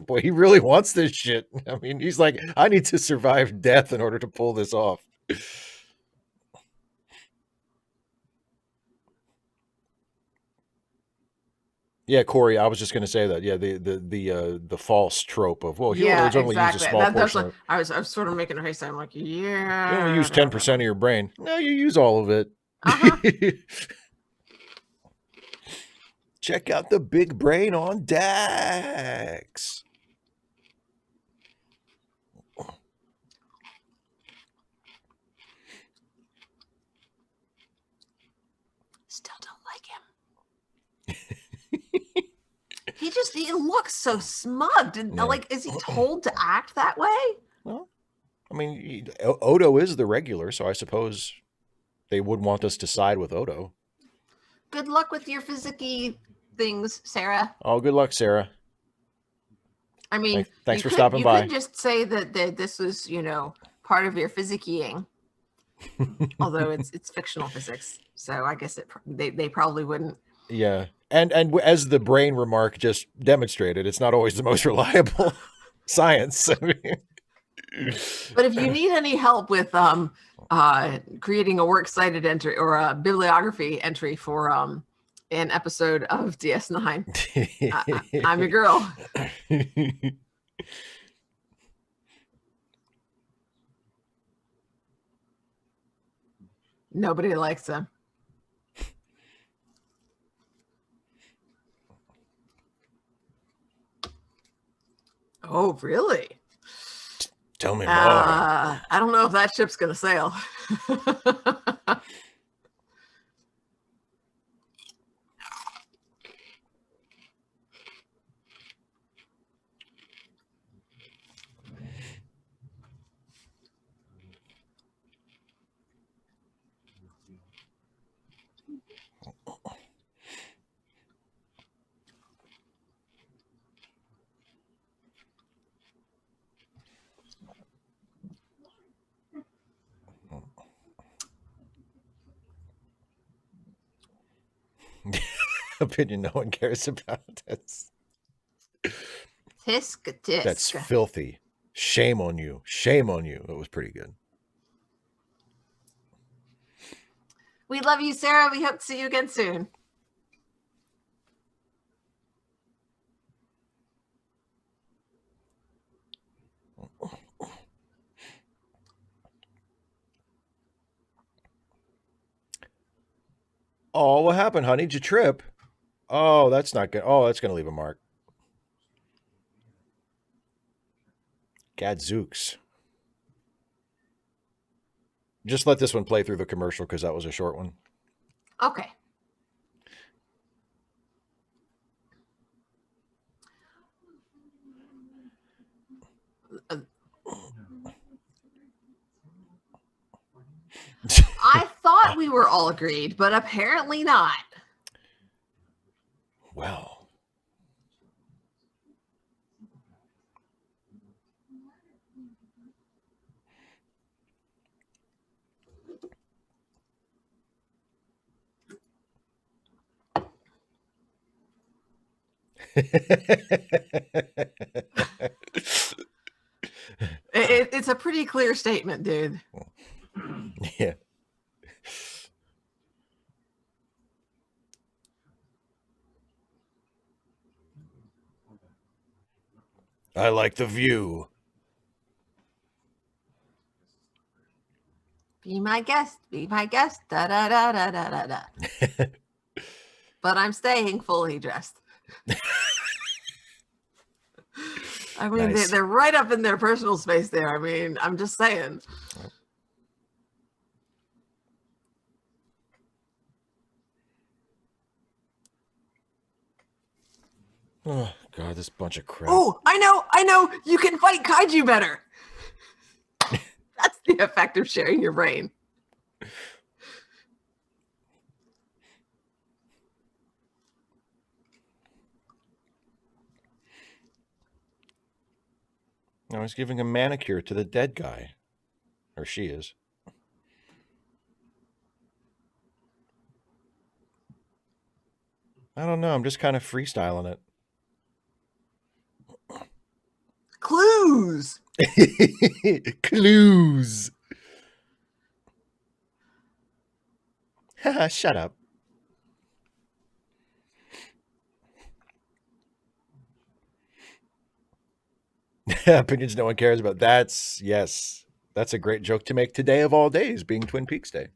Boy, he really wants this shit. I mean, he's like, I need to survive death in order to pull this off. Yeah, Corey, I was just going to say that. Yeah, the false trope of, well, heroes only use a small portion. Like, I was sort of making a face. I'm like, yeah. You only use 10% of your brain. No, you use all of it. Check out the big brain on Dax. Still don't like him. He looks so smug. Like, is he told to act that way? Well, I mean, Odo is the regular, so I suppose they would want us to side with Odo. Good luck with your physicky things, Sarah. Oh, good luck, Sarah. I mean, thanks for stopping by. You could just say that this was, part of your physicking. Although it's fictional physics, so I guess they probably wouldn't. Yeah, and as the brain remark just demonstrated, it's not always the most reliable science. I mean. But if you need any help with creating a works cited entry or a bibliography entry for an episode of DS9, I'm your girl. Nobody likes him. Oh, really? Tell me more. I don't know if that ship's going to sail. opinion no one cares about. Tisk That's tisk. filthy. Shame on you. Shame on you. It was pretty good. We love you, Sarah. We hope to see you again soon. Oh, what happened, honey? Did you trip? Oh, that's not good. Oh, that's going to leave a mark. Gadzooks. Just let this one play through the commercial because that was a short one. Okay. I thought we were all agreed, but apparently not. Well. It's a pretty clear statement, dude. Yeah. I like the view. Be my guest. Be my guest. Da da da da da da da. But I'm staying fully dressed. I mean, Nice. they're right up in their personal space there. I mean, I'm just saying. Oh, God, this bunch of crap. Oh, I know. You can fight kaiju better. That's the effect of sharing your brain. I was giving a manicure to the dead guy. Or she is. I don't know. I'm just kind of freestyling it. Clues. Clues. Shut up. Opinions no one cares about. Yes. That's a great joke to make today of all days, being Twin Peaks Day.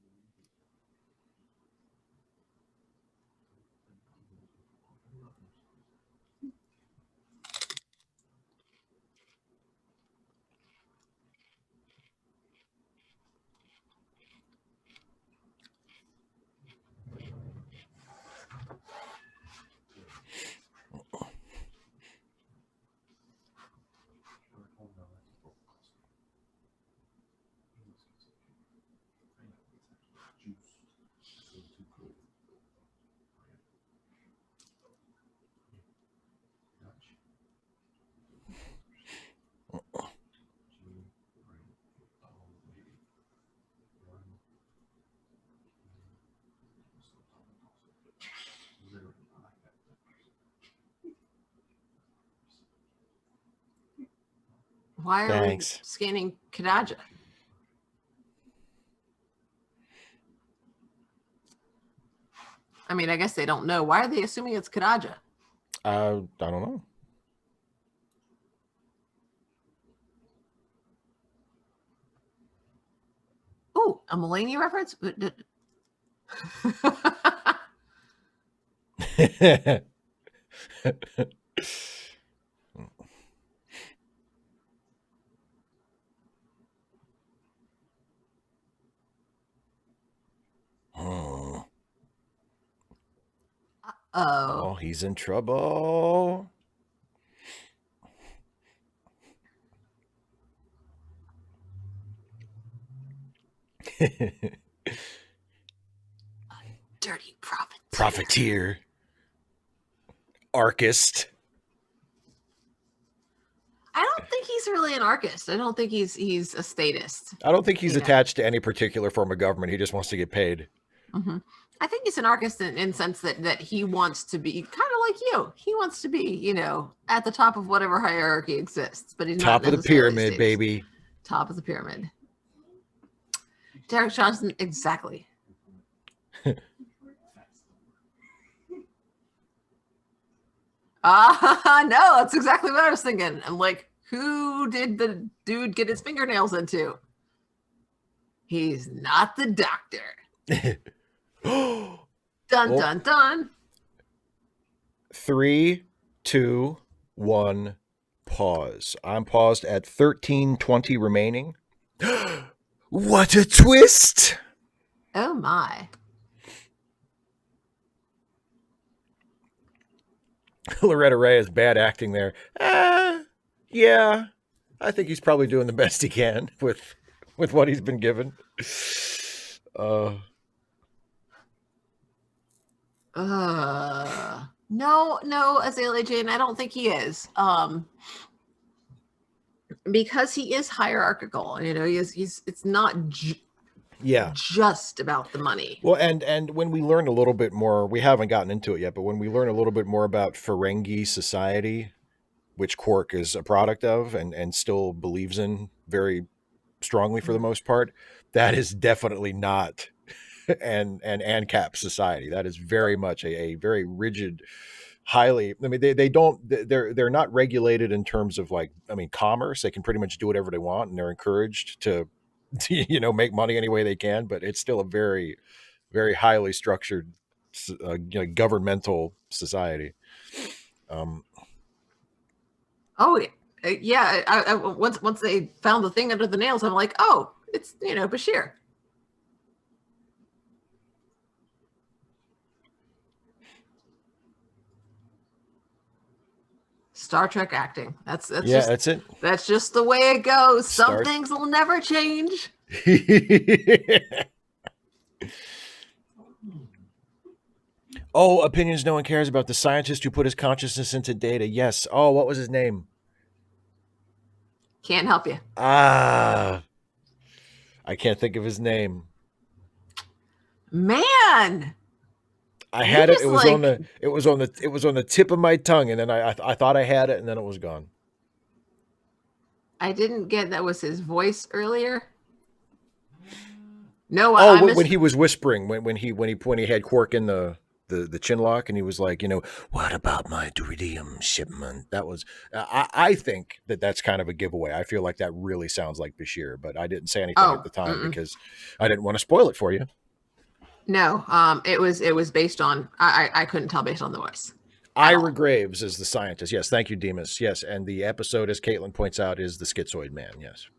Why are Thanks. we scanning Kadaja? I mean, I guess they don't know. Why are they assuming it's Kadaja? I don't know. Oh, a Mulaney reference? Oh, Oh, he's in trouble. dirty profiteer. Profiteer. Archist. I don't think he's really an archist. I don't think he's a statist. I don't think he's Yeah. attached to any particular form of government. He just wants to get paid. Mm-hmm. I think he's an artist in sense that he wants to be kind of like you. He wants to be, at the top of whatever hierarchy exists, but he's not Top of the necessarily pyramid, Steve's baby. top of the pyramid. Derek Johnson, exactly. No, that's exactly what I was thinking. I'm like, who did the dude get his fingernails into? He's not the doctor. Dun, Well, dun, dun. 3, 2, 1, pause. I'm paused at 13:20 remaining. What a twist! Oh, my. Loretta Ray is bad acting there. Yeah, I think he's probably doing the best he can with what he's been given. No, Azalea Jane, I don't think he is. Because he is hierarchical. It's not Yeah. just about the money. Well, and when we learn a little bit more, we haven't gotten into it yet, but when we learn a little bit more about Ferengi society, which Quark is a product of and still believes in very strongly for the most part, that is definitely not an ANCAP society. That is very much a very rigid, highly. I mean, they don't. They're not regulated in terms of commerce. They can pretty much do whatever they want, and they're encouraged to make money any way they can. But it's still a very very highly structured governmental society. Oh yeah. Once they found the thing under the nails, I'm like, oh, it's Bashir. Star Trek acting. That's it. That's just the way it goes. Some things will never change. Oh, opinions no one cares about. The scientist who put his consciousness into Data. Yes. Oh, what was his name? Can't help you. I can't think of his name. Man. I had it. It was on the tip of my tongue, and then I thought I had it, and then it was gone. I didn't get that was his voice earlier. No, when he was whispering, when he had Quark in the chin lock, and he was like, what about my Duridium shipment? That was, I think that's kind of a giveaway. I feel like that really sounds like Bashir, but I didn't say anything at the time because I didn't want to spoil it for you. No, it was based on, I couldn't tell based on the voice. Ira Graves is the scientist. Yes. Thank you, Demas. Yes. And the episode, as Caitlin points out, is the Schizoid Man. Yes.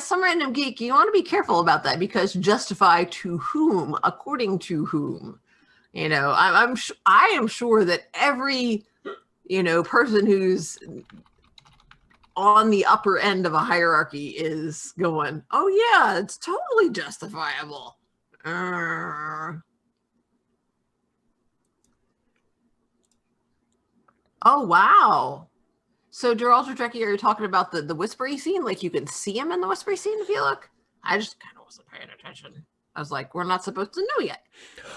Some random geek, you want to be careful about that because justify to whom, according to whom. I am sure that every, person who's on the upper end of a hierarchy is going, oh yeah, it's totally justifiable. Oh wow. So Geraldo Trekkie, are you talking about the whispery scene? Like you can see him in the whispery scene if you look? I just kind of wasn't paying attention. I was like, we're not supposed to know yet.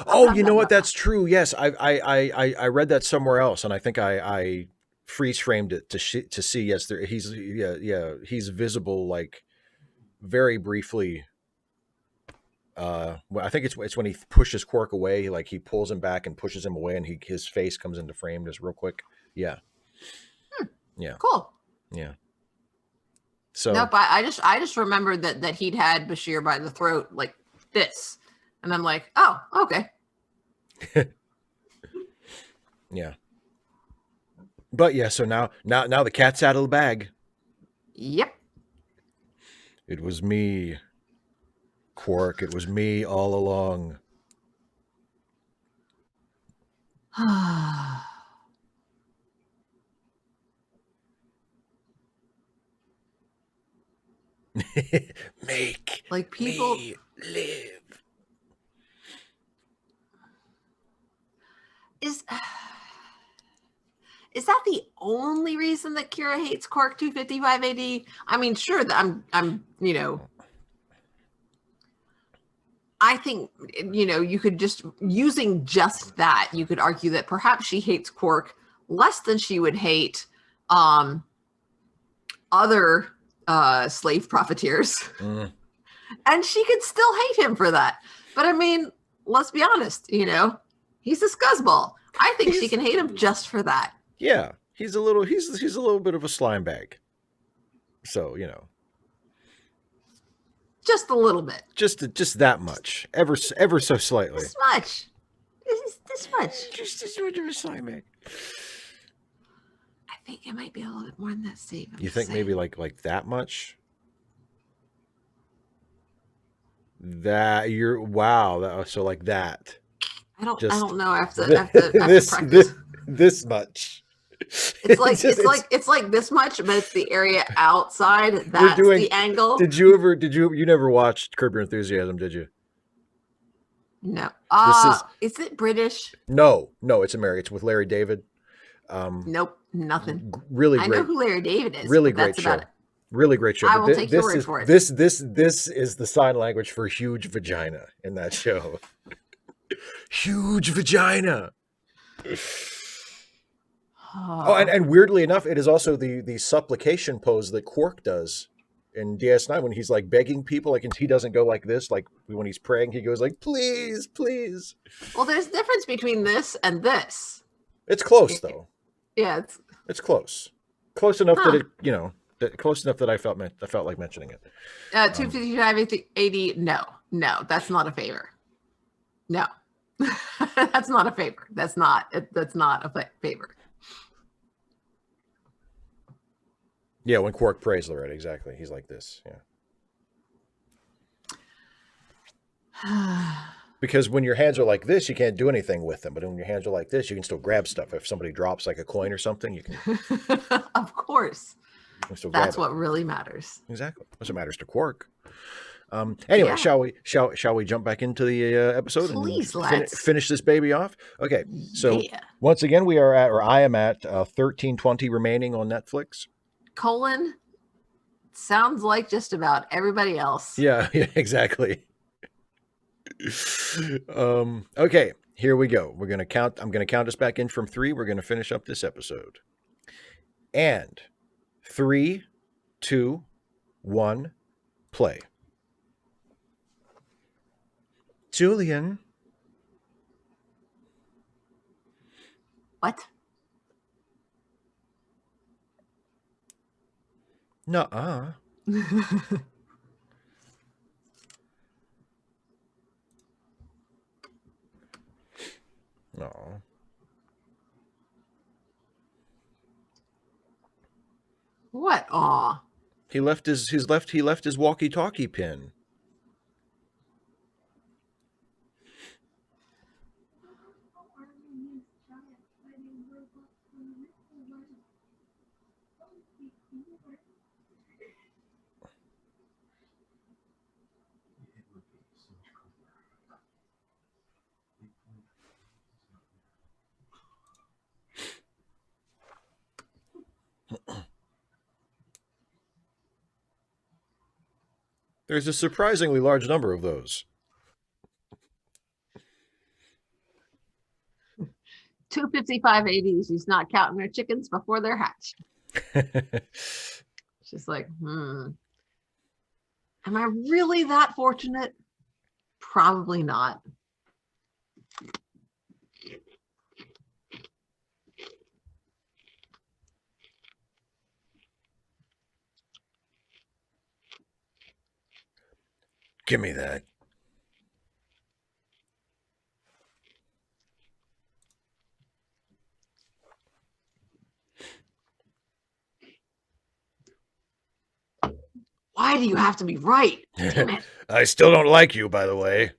Oh, you know what? That's true. Yes, I read that somewhere else, and I think I freeze framed it to see. Yes, he's visible like very briefly. I think it's when he pushes Quark away, like he pulls him back and pushes him away, and his face comes into frame just real quick. Yeah. Yeah. Cool. Yeah. So nope, I just remembered that he'd had Bashir by the throat like this. And I'm like, oh, okay. Yeah. But yeah, so now the cat's out of the bag. Yep. It was me, Quark. It was me all along. Make like people me live. Is that the only reason that Kira hates Quark 255 AD? I mean, sure, that I'm I think, you could just, using just that, you could argue that perhaps she hates Quark less than she would hate other slave profiteers. Mm. And she could still hate him for that. But I mean, let's be honest, he's a scuzzball. I think she He's can hate him just for that. Yeah, he's a little bit of a slime bag. So, Just a little bit. just that much. Ever so slightly. This much. This much. Just much of a slime bag. I think it might be a little bit more than that, Steve. You think maybe like that much? That you're wow. So like that. I don't Just know. I have to this practice. this much. It's like it's like this much, but it's the area outside. That's the angle. Did you never watched Curb Your Enthusiasm, did you? No. This is it British? No, it's American. It's with Larry David. Nope, nothing. Really I great. know who Larry David is. Really but great that's show. about it. Really great show. I will take your word for it. This is the sign language for huge vagina in that show. Huge vagina. Oh, and weirdly enough, it is also the supplication pose that Quark does in DS9 when he's like begging people. Like he doesn't go like this. Like when he's praying, he goes like, "Please, please." Well, there's a difference between this and this. It's close though. Yeah, it's close. Close enough that it close enough that I felt like mentioning it. 255 no, that's not a favor. No. That's not a favor. That's not a favor. Yeah, when Quark prays, Loretta, exactly. He's like this. Yeah. Because when your hands are like this, you can't do anything with them. But when your hands are like this, you can still grab stuff. If somebody drops like a coin or something, you can. Of course. That's what really matters. Exactly. That's what matters to Quark. Anyway, Yeah. shall we jump back into the episode Please, and finish this baby off? Okay. So yeah. Once again, I am at 1320 remaining on Netflix. Colon sounds like just about everybody else. Yeah, exactly. Okay, here we go. I'm going to count us back in from 3. We're going to finish up this episode. And 3, 2, 1, play. Julian. What? Nuh-uh. No. What? Aw. He left his walkie-talkie pin. There's a surprisingly large number of those. 255 She's not counting her chickens before they're hatched. She's like, am I really that fortunate? Probably not. Give me that. Why do you have to be right? Damn it. I still don't like you, by the way.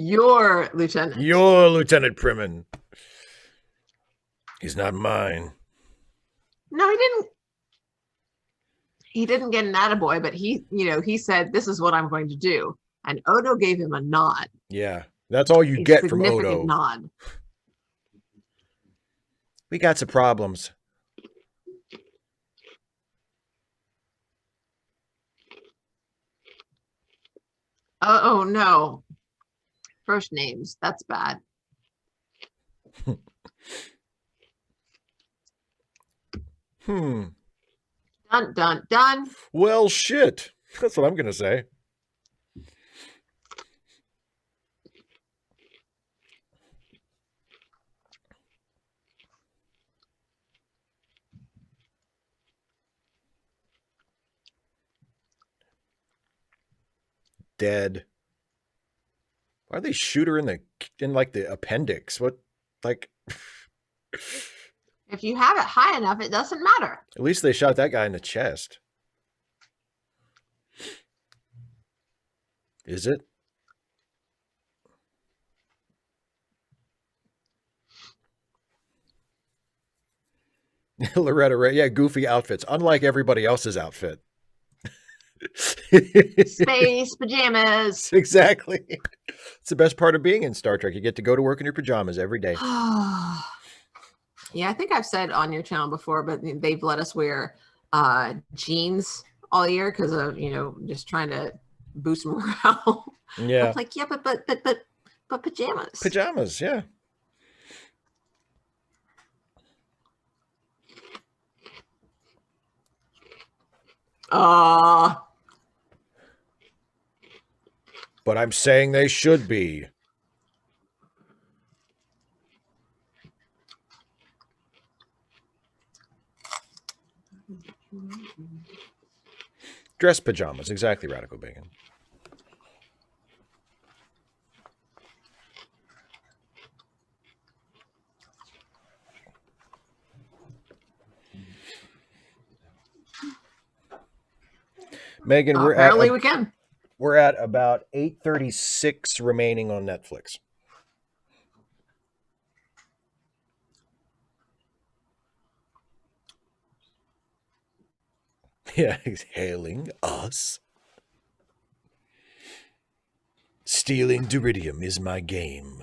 Your lieutenant. Your Lieutenant Primmin. He's not mine. No, he didn't. He didn't get an attaboy, but he said, "This is what I'm going to do." And Odo gave him a nod. Yeah, that's all you A get from significant Odo. nod. We got some problems. Oh no. First names. That's bad. Hmm. Dun dun dun. Well, shit. That's what I'm going to say. Dead. Why do they shoot her in like the appendix? What, like? If you have it high enough, it doesn't matter. At least they shot that guy in the chest. Is it? Loretta Ray, yeah, goofy outfits, unlike everybody else's outfit. Space pajamas. Exactly. It's the best part of being in Star Trek. You get to go to work in your pajamas every day. Yeah, I think I've said on your channel before, but they've let us wear jeans all year because of just trying to boost morale. Yeah. I'm like, yeah, but pajamas. Pajamas, yeah. But I'm saying they should be. Dress pajamas, exactly, Radical Bacon. Megan, apparently we can. We're at about 8:36 remaining on Netflix. Yeah, he's hailing us. Stealing Duridium is my game.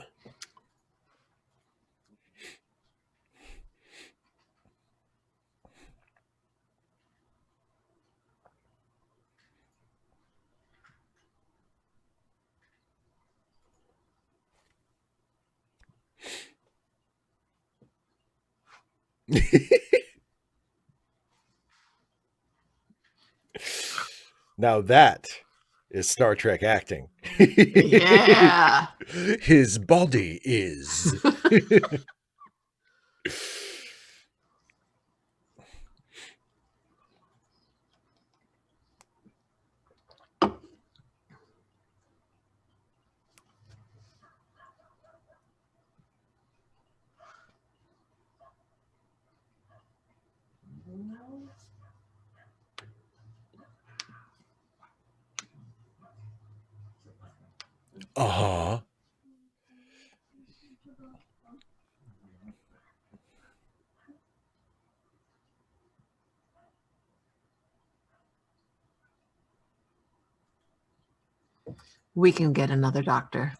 Now that is Star Trek acting. Yeah. His body is. Uh-huh. We can get another doctor.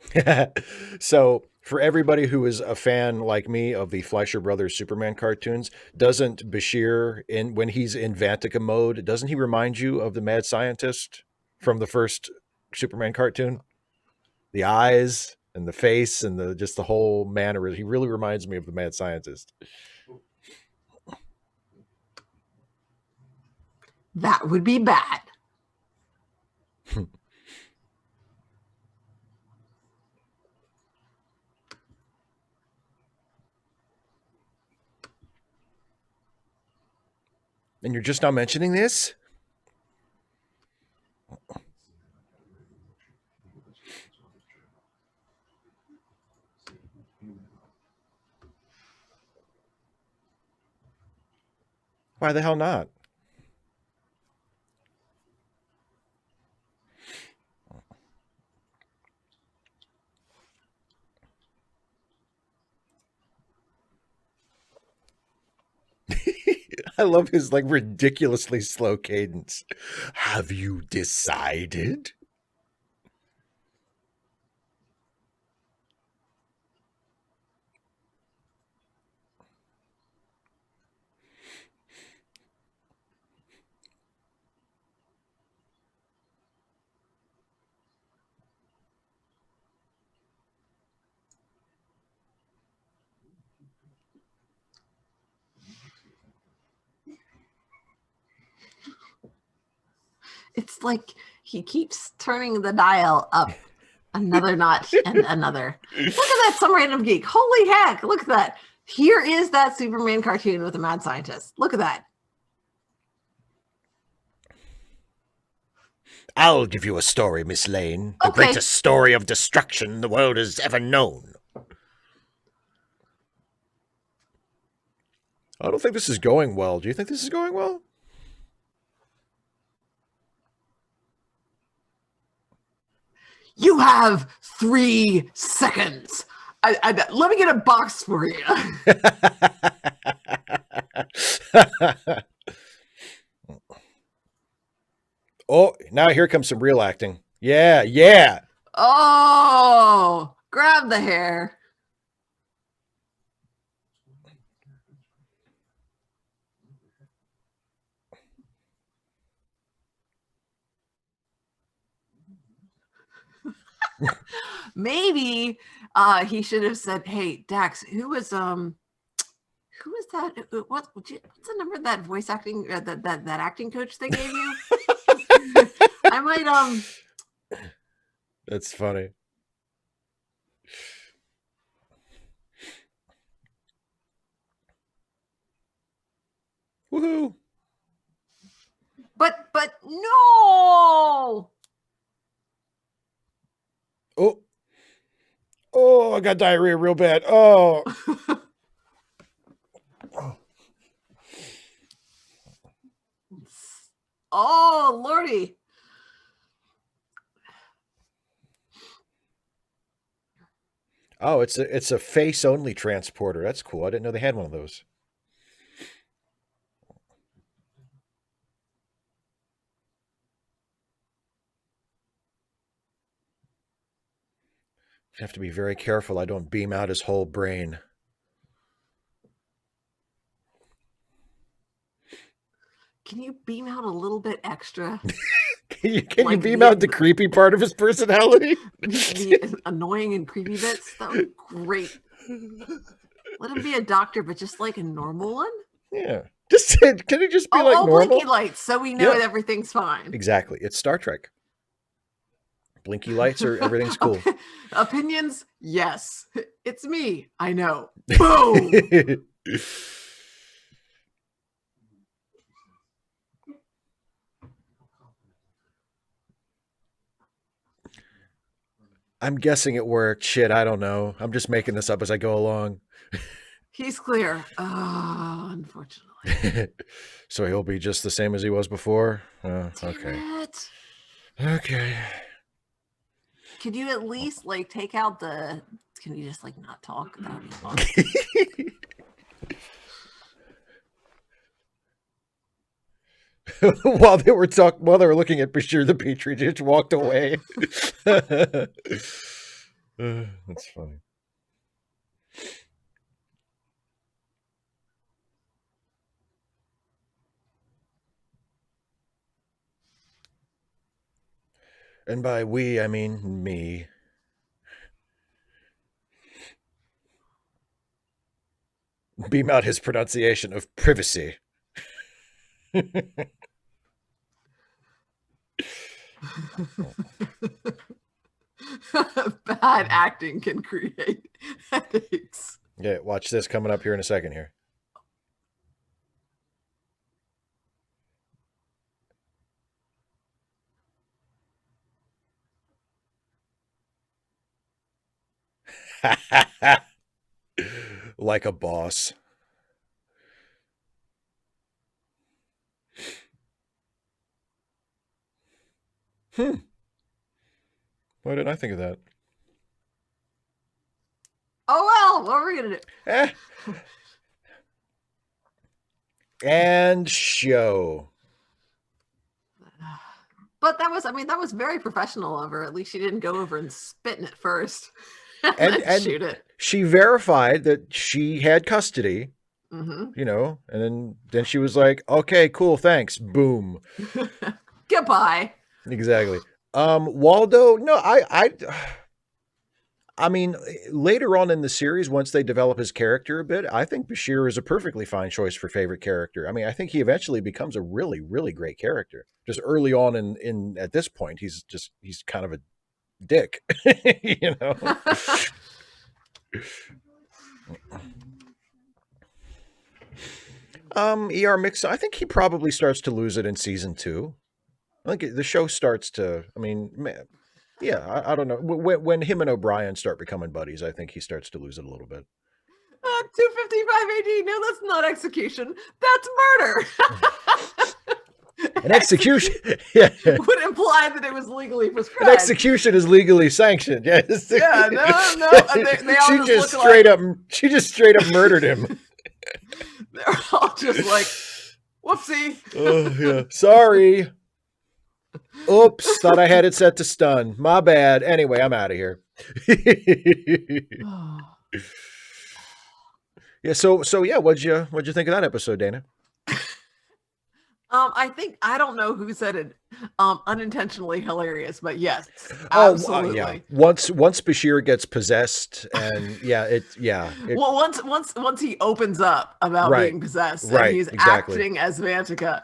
So, for everybody who is a fan like me of the Fleischer Brothers Superman cartoons, doesn't Bashir, when he's in Vantica mode, doesn't he remind you of the mad scientist from the first Superman cartoon? The eyes and the face and just the whole manner. He really reminds me of the mad scientist. That would be bad. And you're just now mentioning this? Why the hell not? I love his like ridiculously slow cadence. Have you decided? It's like he keeps turning the dial up another notch and another. Look at that, some random geek. Holy heck, look at that. Here is that Superman cartoon with a mad scientist. Look at that. I'll give you a story, Miss Lane. The Okay. greatest story of destruction the world has ever known. I don't think this is going well. Do you think this is going well? You have 3 seconds. Let me get a box for you. Oh, now here comes some real acting. Yeah, yeah. Oh, grab the hair. Maybe he should have said, "Hey, Dax, who is that? What's the number of that voice acting that acting coach they gave you?" I might That's funny. Woohoo! but no. Oh, oh! I got diarrhea real bad. Oh, Oh, Lordy. oh! It's a face only transporter. That's cool. I didn't know they had one of those. I have to be very careful I don't beam out his whole brain. Can you beam out a little bit extra? Can you Like beam out the creepy part of his personality? the annoying and creepy bits? That would be great. Let him be a doctor, but just like a normal one. Yeah. Just can it just be like normal? Blinky lights, so we know Yeah. everything's fine. Exactly. It's Star Trek. Blinky lights are everything's cool. Opinions? Yes. It's me. I know. Boom. I'm guessing it worked. Shit, I don't know. I'm just making this up as I go along. He's clear. Oh, unfortunately. So he'll be just the same as he was before? Damn Okay. it. Okay. Could you at least like take out the? Can you just like not talk? That would be fun. While they were looking at Bashir, the petri dish walked away. That's funny. And by we, I mean me. Beam out his pronunciation of privacy. Bad acting can create headaches. Yeah, watch this coming up here in a second here. Like a boss. Why didn't I think of that? Oh well, what are we gonna do? Eh. And show. But that was, I mean, that was very professional of her. At least she didn't go over and spit in it first and And then shoot it. she verified that she had custody, Mm-hmm. and then she was like, okay, cool, thanks. Boom. Goodbye. Exactly. Waldo, no, I mean, later on in the series, once they develop his character a bit, I think Bashir is a perfectly fine choice for favorite character. I mean, I think he eventually becomes a really, really great character. Just early on in at this point, he's kind of a dick, you know. ER Mix, I think he probably starts to lose it in season 2. I think the show starts to, I mean, man, yeah, I don't know. When him and O'Brien start becoming buddies, I think he starts to lose it a little bit. 255 AD. No, that's not execution. That's murder. An execution, yeah. Would imply that it was legally An prescribed. execution is legally sanctioned. Yes. Yeah, no. They all She just straight up murdered him. They're all just like, whoopsie. Oh yeah, sorry. Oops, thought I had it set to stun. My bad. Anyway, I'm out of here. Yeah. So yeah, what'd you think of that episode, Dana? I don't know who said it unintentionally hilarious, but yes, absolutely. Yeah. Once Bashir gets possessed, and well, once he opens up about being possessed, and he's acting as Vantika.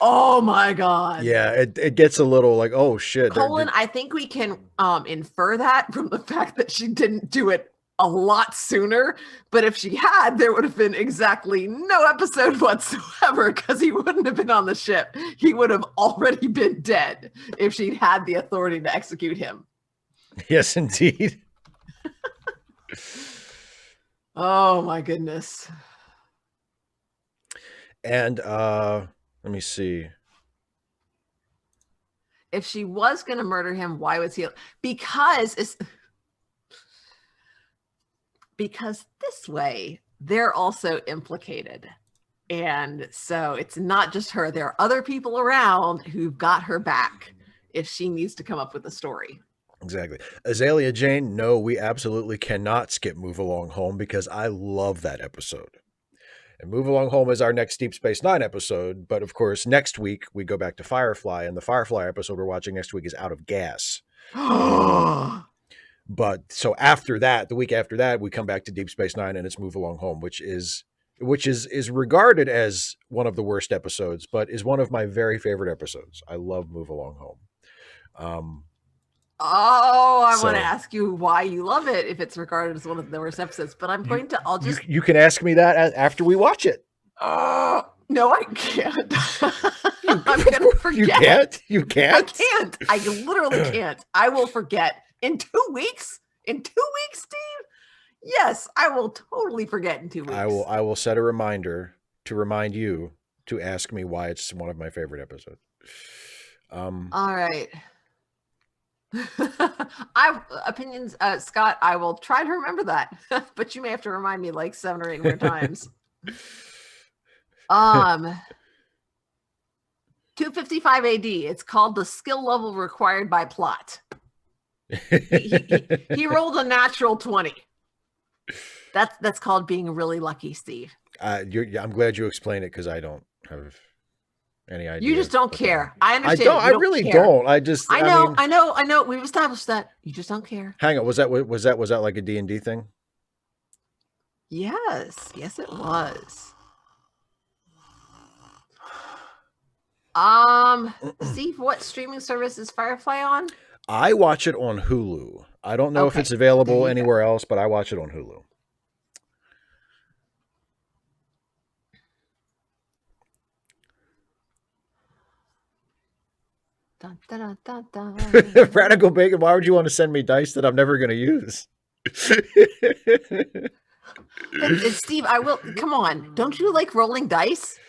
Oh my god. Yeah, it gets a little like, oh shit. Colin, I think we can infer that from the fact that she didn't do it a lot sooner, but if she had, there would have been exactly no episode whatsoever because he wouldn't have been on the ship. He would have already been dead if she'd had the authority to execute him. Yes, indeed. Oh my goodness. And let me see. If she was going to murder him, why was he? Because this way they're also implicated, and so it's not just her. There are other people around who've got her back if she needs to come up with a story. Exactly. Azalea Jane, no, we absolutely cannot skip Move Along Home because I love that episode. And Move Along Home is our next Deep Space Nine episode, but of course next week we go back to Firefly, and the Firefly episode we're watching next week is Out of Gas. But so after that, the week after that, we come back to Deep Space Nine and it's Move Along Home, which is regarded as one of the worst episodes, but is one of my very favorite episodes. I love Move Along Home. I want to ask you why you love it if it's regarded as one of the worst episodes, but you can ask me that after we watch it. No, I can't. I'm gonna forget. You can't? I can't. I literally can't. I will forget. In 2 weeks? In 2 weeks, Steve? Yes, I will totally forget in 2 weeks. I will set a reminder to remind you to ask me why it's one of my favorite episodes. All right. Opinions, Scott, I will try to remember that, but you may have to remind me like 7 or 8 more times. 255 AD. It's called the skill level required by plot. He rolled a natural 20. That's called being really lucky, Steve. I'm glad you explained it because I don't have any idea. You just don't care. I understand. I really don't. I know. We've established that. You just don't care. Hang on. Was that like a D&D thing? Yes, it was. Steve, what streaming service is Firefly on? I watch it on Hulu. I don't know if it's available anywhere else, but I watch it on Hulu. Dun, dun, dun, dun, dun. Radical Bacon, why would you want to send me dice that I'm never going to use? Steve, I will. Come on. Don't you like rolling dice?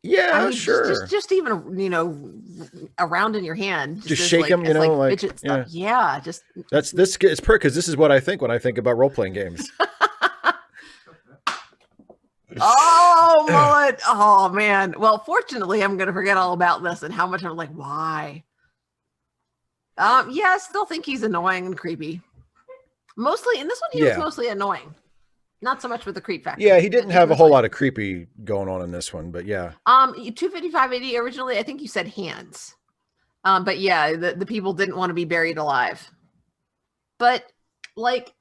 Yeah, sure. Just even, around in your hand. Just shake them, Yeah, just. It's because this is what I think when I think about role-playing games. Oh, mullet. Oh, man. Well, fortunately, I'm going to forget all about this and how much I'm like, why? Yeah, I still think he's annoying and creepy. Mostly, in this one, he was Yeah. mostly annoying. Not so much with the creep factor. Yeah, he I didn't think he have a was whole like, lot of creepy going on in this one, but yeah. 255 AD originally, I think you said hands. But yeah, the people didn't want to be buried alive. But like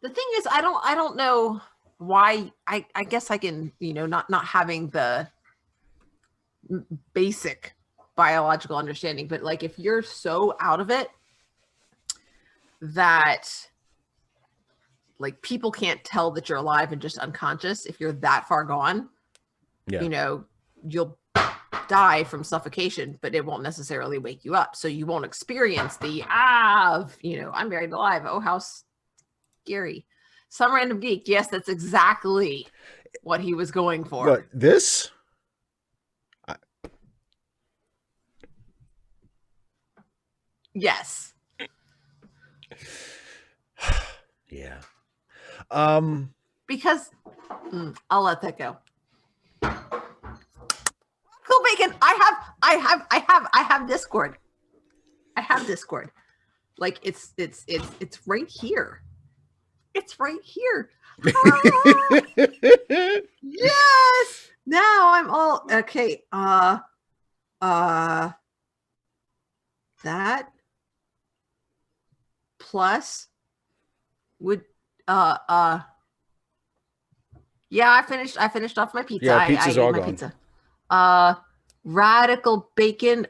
the thing is, I don't know why. I guess I can, not having the basic biological understanding, but like if you're so out of it that like people can't tell that you're alive and just unconscious, if you're that far gone, Yeah. You'll die from suffocation, but it won't necessarily wake you up. So you won't experience the I'm buried alive. Oh, how scary. Some random geek. Yes, that's exactly what he was going for. What, this? Yes. Yeah. Because I'll let that go. Cool bacon. I have Discord. I have Discord. Like it's right here. It's right here. Yes. Now I'm all okay. That plus would yeah, I finished off my pizza. Yeah, I pizza's ate all my gone. pizza. Radical bacon.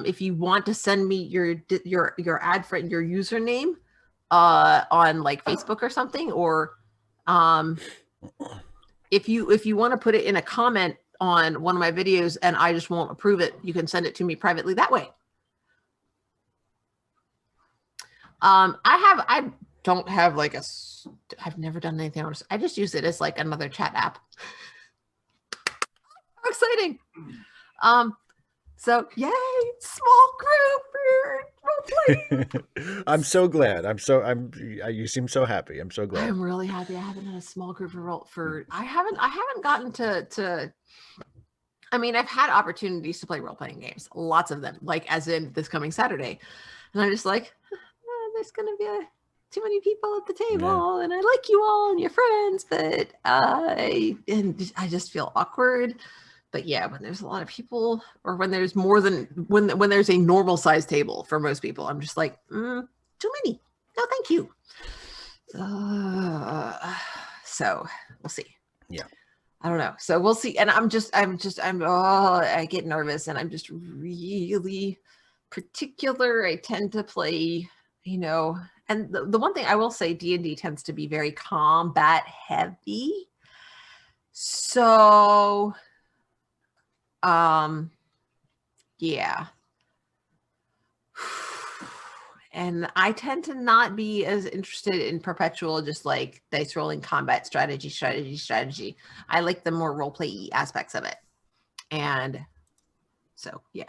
If you want to send me your ad for your username on like Facebook or something, or if you want to put it in a comment on one of my videos and I just won't approve it, you can send it to me privately that way. I don't have like I've never done anything else. I just use it as like another chat app. How exciting. So yay, small group role play. I'm so glad. You seem so happy. I'm so glad. I'm really happy I haven't had a small group I haven't gotten to I mean, I've had opportunities to play role-playing games, lots of them, like as in this coming Saturday. And I'm just like, there's gonna be too many people at the table, and I like you all and your friends, but I just feel awkward. But yeah, when there's a lot of people, or when there's more than when there's a normal size table for most people, I'm just like, too many. No, thank you. So we'll see. Yeah. I don't know. So we'll see. And I get nervous, and I'm just really particular. I tend to play, and the one thing I will say, D&D tends to be very combat heavy. So, yeah. And I tend to not be as interested in perpetual, just like dice rolling combat strategy. I like the more role play aspects of it. And so, yeah.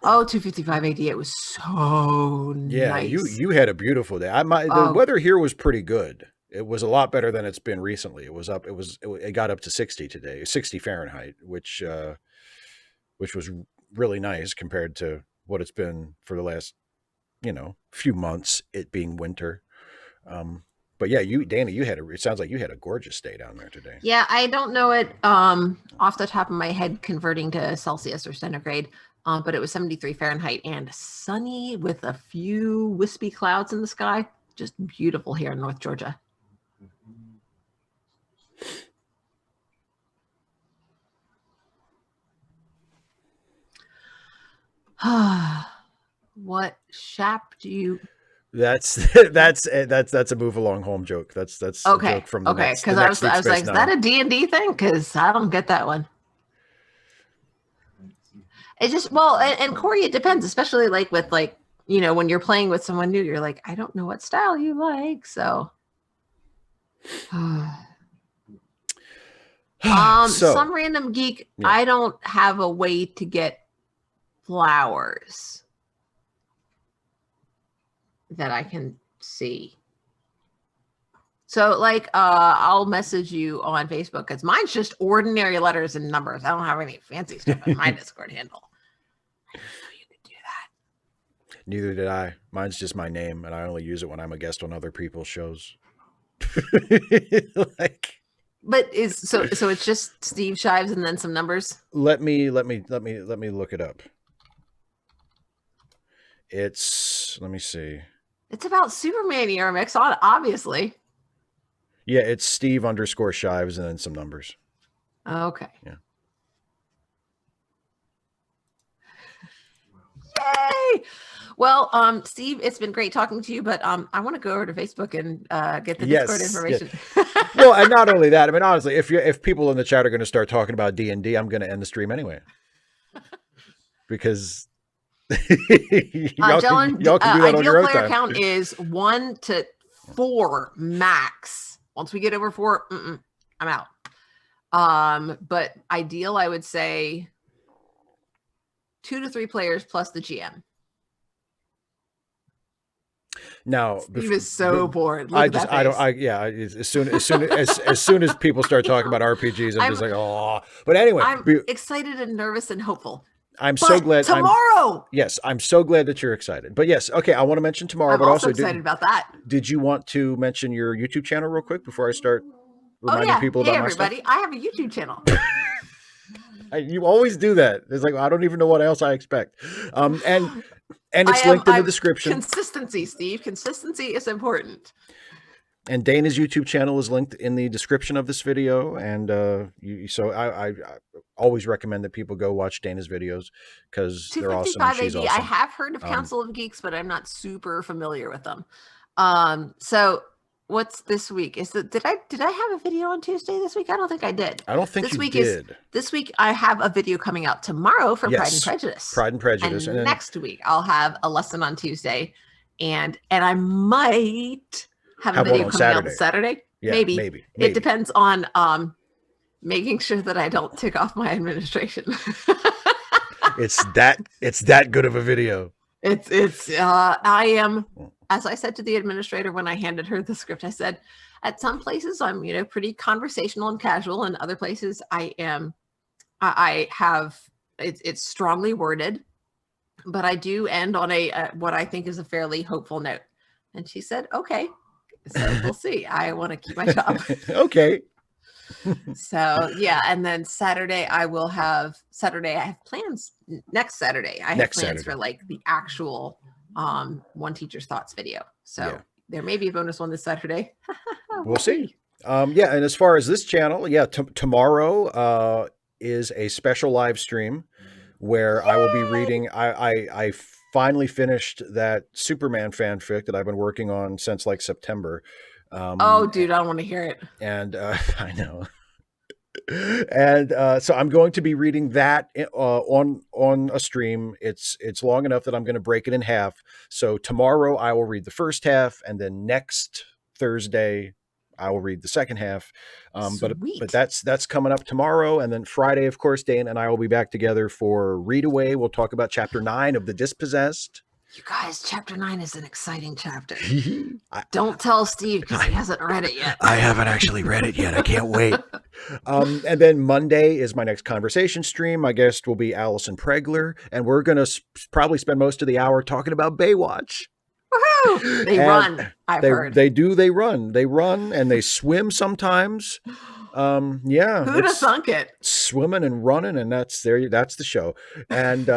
Oh, 255 AD. It was so nice. You had a beautiful day. The weather here was pretty good. It was a lot better than it's been recently. It got up to 60 today, 60 Fahrenheit, which was really nice compared to what it's been for the last, few months, it being winter. But yeah, Danny, it sounds like you had a gorgeous day down there today. Yeah, I don't know it off the top of my head converting to Celsius or centigrade, but it was 73 Fahrenheit and sunny with a few wispy clouds in the sky. Just beautiful here in North Georgia. What shap do you? That's a move along home joke. That's okay. A joke from the next. Because I was like, is that a D&D thing? Because I don't get that one. It's just and Corey, it depends, especially like with when you're playing with someone new, you're like, I don't know what style you like, so. Some random geek. Yeah. I don't have a way to get flowers that I can see. So like I'll message you on Facebook because mine's just ordinary letters and numbers. I don't have any fancy stuff in my Discord handle. I didn't know you could do that. Neither did I. Mine's just my name, and I only use it when I'm a guest on other people's shows. Like, but so it's just Steve Shives and then some numbers. Let me look it up. Let me see. It's about Superman Mix on, obviously. Yeah, it's Steve _ Shives and then some numbers. Okay. Yeah. Yay! Well, Steve, it's been great talking to you, but I want to go over to Facebook and get the Discord information. Yeah. Well, and not only that, I mean, honestly, if people in the chat are going to start talking about D&D, I'm going to end the stream anyway. Because y'all can do that on your own player time. Count is 1 to 4 max. Once we get over 4, I'm out. But ideal, I would say 2 to 3 players plus the GM. Now, Steve is so bored. As soon as people start talking about RPGs, I'm just like, oh. But anyway, I'm excited and nervous and hopeful. I'm so glad tomorrow. I'm so glad that you're excited. But yes, okay, I want to mention tomorrow. But also excited about that. Did you want to mention your YouTube channel real quick before I start reminding people about my stuff? Hey, everybody! I have a YouTube channel. You always do that. It's like I don't even know what else I expect. And it's linked in the description. Consistency, Steve. Consistency is important. And Dana's YouTube channel is linked in the description of this video. And so I always recommend that people go watch Dana's videos because they're awesome. And she's awesome. I have heard of Council of Geeks, but I'm not super familiar with them. So what's this week? Did I have a video on Tuesday this week? I don't think I did. I don't think you did. This week I have a video coming out tomorrow for Pride and Prejudice. Pride and Prejudice. And next week I'll have a lesson on Tuesday, and I might have a video coming out Saturday. Yeah, maybe. It depends on making sure that I don't tick off my administration. It's that good of a video. I am, as I said to the administrator when I handed her the script, I said, at some places I'm, pretty conversational and casual, and other places it's strongly worded, but I do end on what I think is a fairly hopeful note. And she said, okay, so we'll see. I want to keep my job. Okay. So yeah, and then Saturday I have plans. Next Saturday I have plans for like the actual One Teacher's Thoughts video. So there may be a bonus one this Saturday. We'll see. And as far as this channel, tomorrow is a special live stream where I will be reading. I finally finished that Superman fanfic that I've been working on since like September. Dude, I don't want to hear it. And I know. And so I'm going to be reading that on a stream. It's long enough that I'm going to break it in half. So tomorrow I will read the first half, and then next Thursday I will read the second half. But that's coming up tomorrow, and then Friday, of course, Dana and I will be back together for Read Away. We'll talk about Chapter 9 of The Dispossessed. You guys, Chapter 9 is an exciting chapter. Don't tell Steve because he hasn't read it yet. I haven't actually read it yet. I can't wait. And then Monday is my next conversation stream. My guest will be Allison Pregler, and we're going to probably spend most of the hour talking about Baywatch. Woohoo! They run. I've heard. They do. They run. They run and they swim sometimes. Who'd have thunk it? Swimming and running, and that's the show. And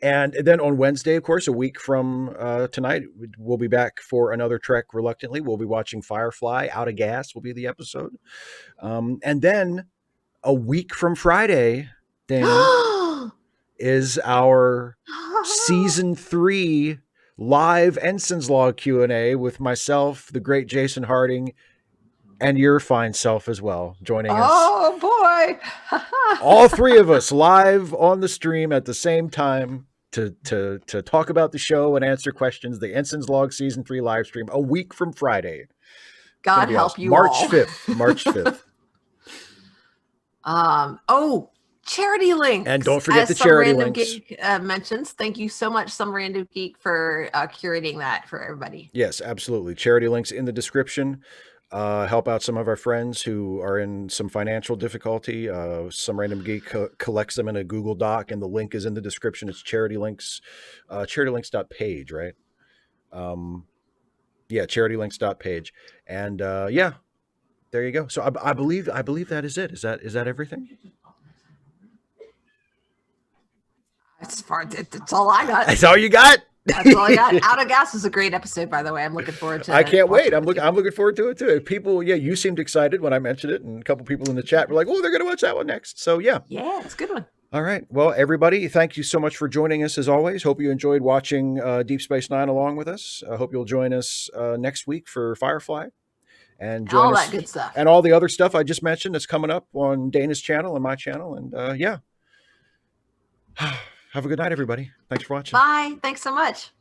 and then on Wednesday, of course, a week from tonight, we'll be back for another Trek Reluctantly. We'll be watching Firefly. Out of Gas will be the episode. And then a week from Friday, Dana, is our season 3 live Ensign's Log Q&A with myself, the great Jason Harding, and your fine self as well, joining us. Oh, boy. All 3 of us live on the stream at the same time to talk about the show and answer questions. The Ensign's Log Season 3 live stream a week from Friday. God help you March all. 5th. March 5th. Charity links. And don't forget the charity links. Geek mentions. Thank you so much, Some Random Geek, for curating that for everybody. Yes, absolutely. Charity links in the description. help out some of our friends who are in some financial difficulty. Some random geek collects them in a Google Doc, and the link is in the description. It's Charity Links, charitylinks.page, right? Um, yeah, charitylinks.page. And yeah, there you go. So I believe that is it. Is that everything? That's all I got. That's all you got? That's all I got. Out of Gas is a great episode, by the way. I'm looking forward to. I can't wait. I'm watching it. looking forward to it too. People, yeah, you seemed excited when I mentioned it, and a couple people in the chat were like, "Oh, they're going to watch that one next." So yeah. Yeah, it's a good one. All right. Well, everybody, thank you so much for joining us as always. Hope you enjoyed watching Deep Space Nine along with us. I hope you'll join us next week for Firefly, and join All us that good stuff. and all the other stuff I just mentioned that's coming up on Dana's channel and my channel. And yeah. Have a good night, everybody. Thanks for watching. Bye. Thanks so much.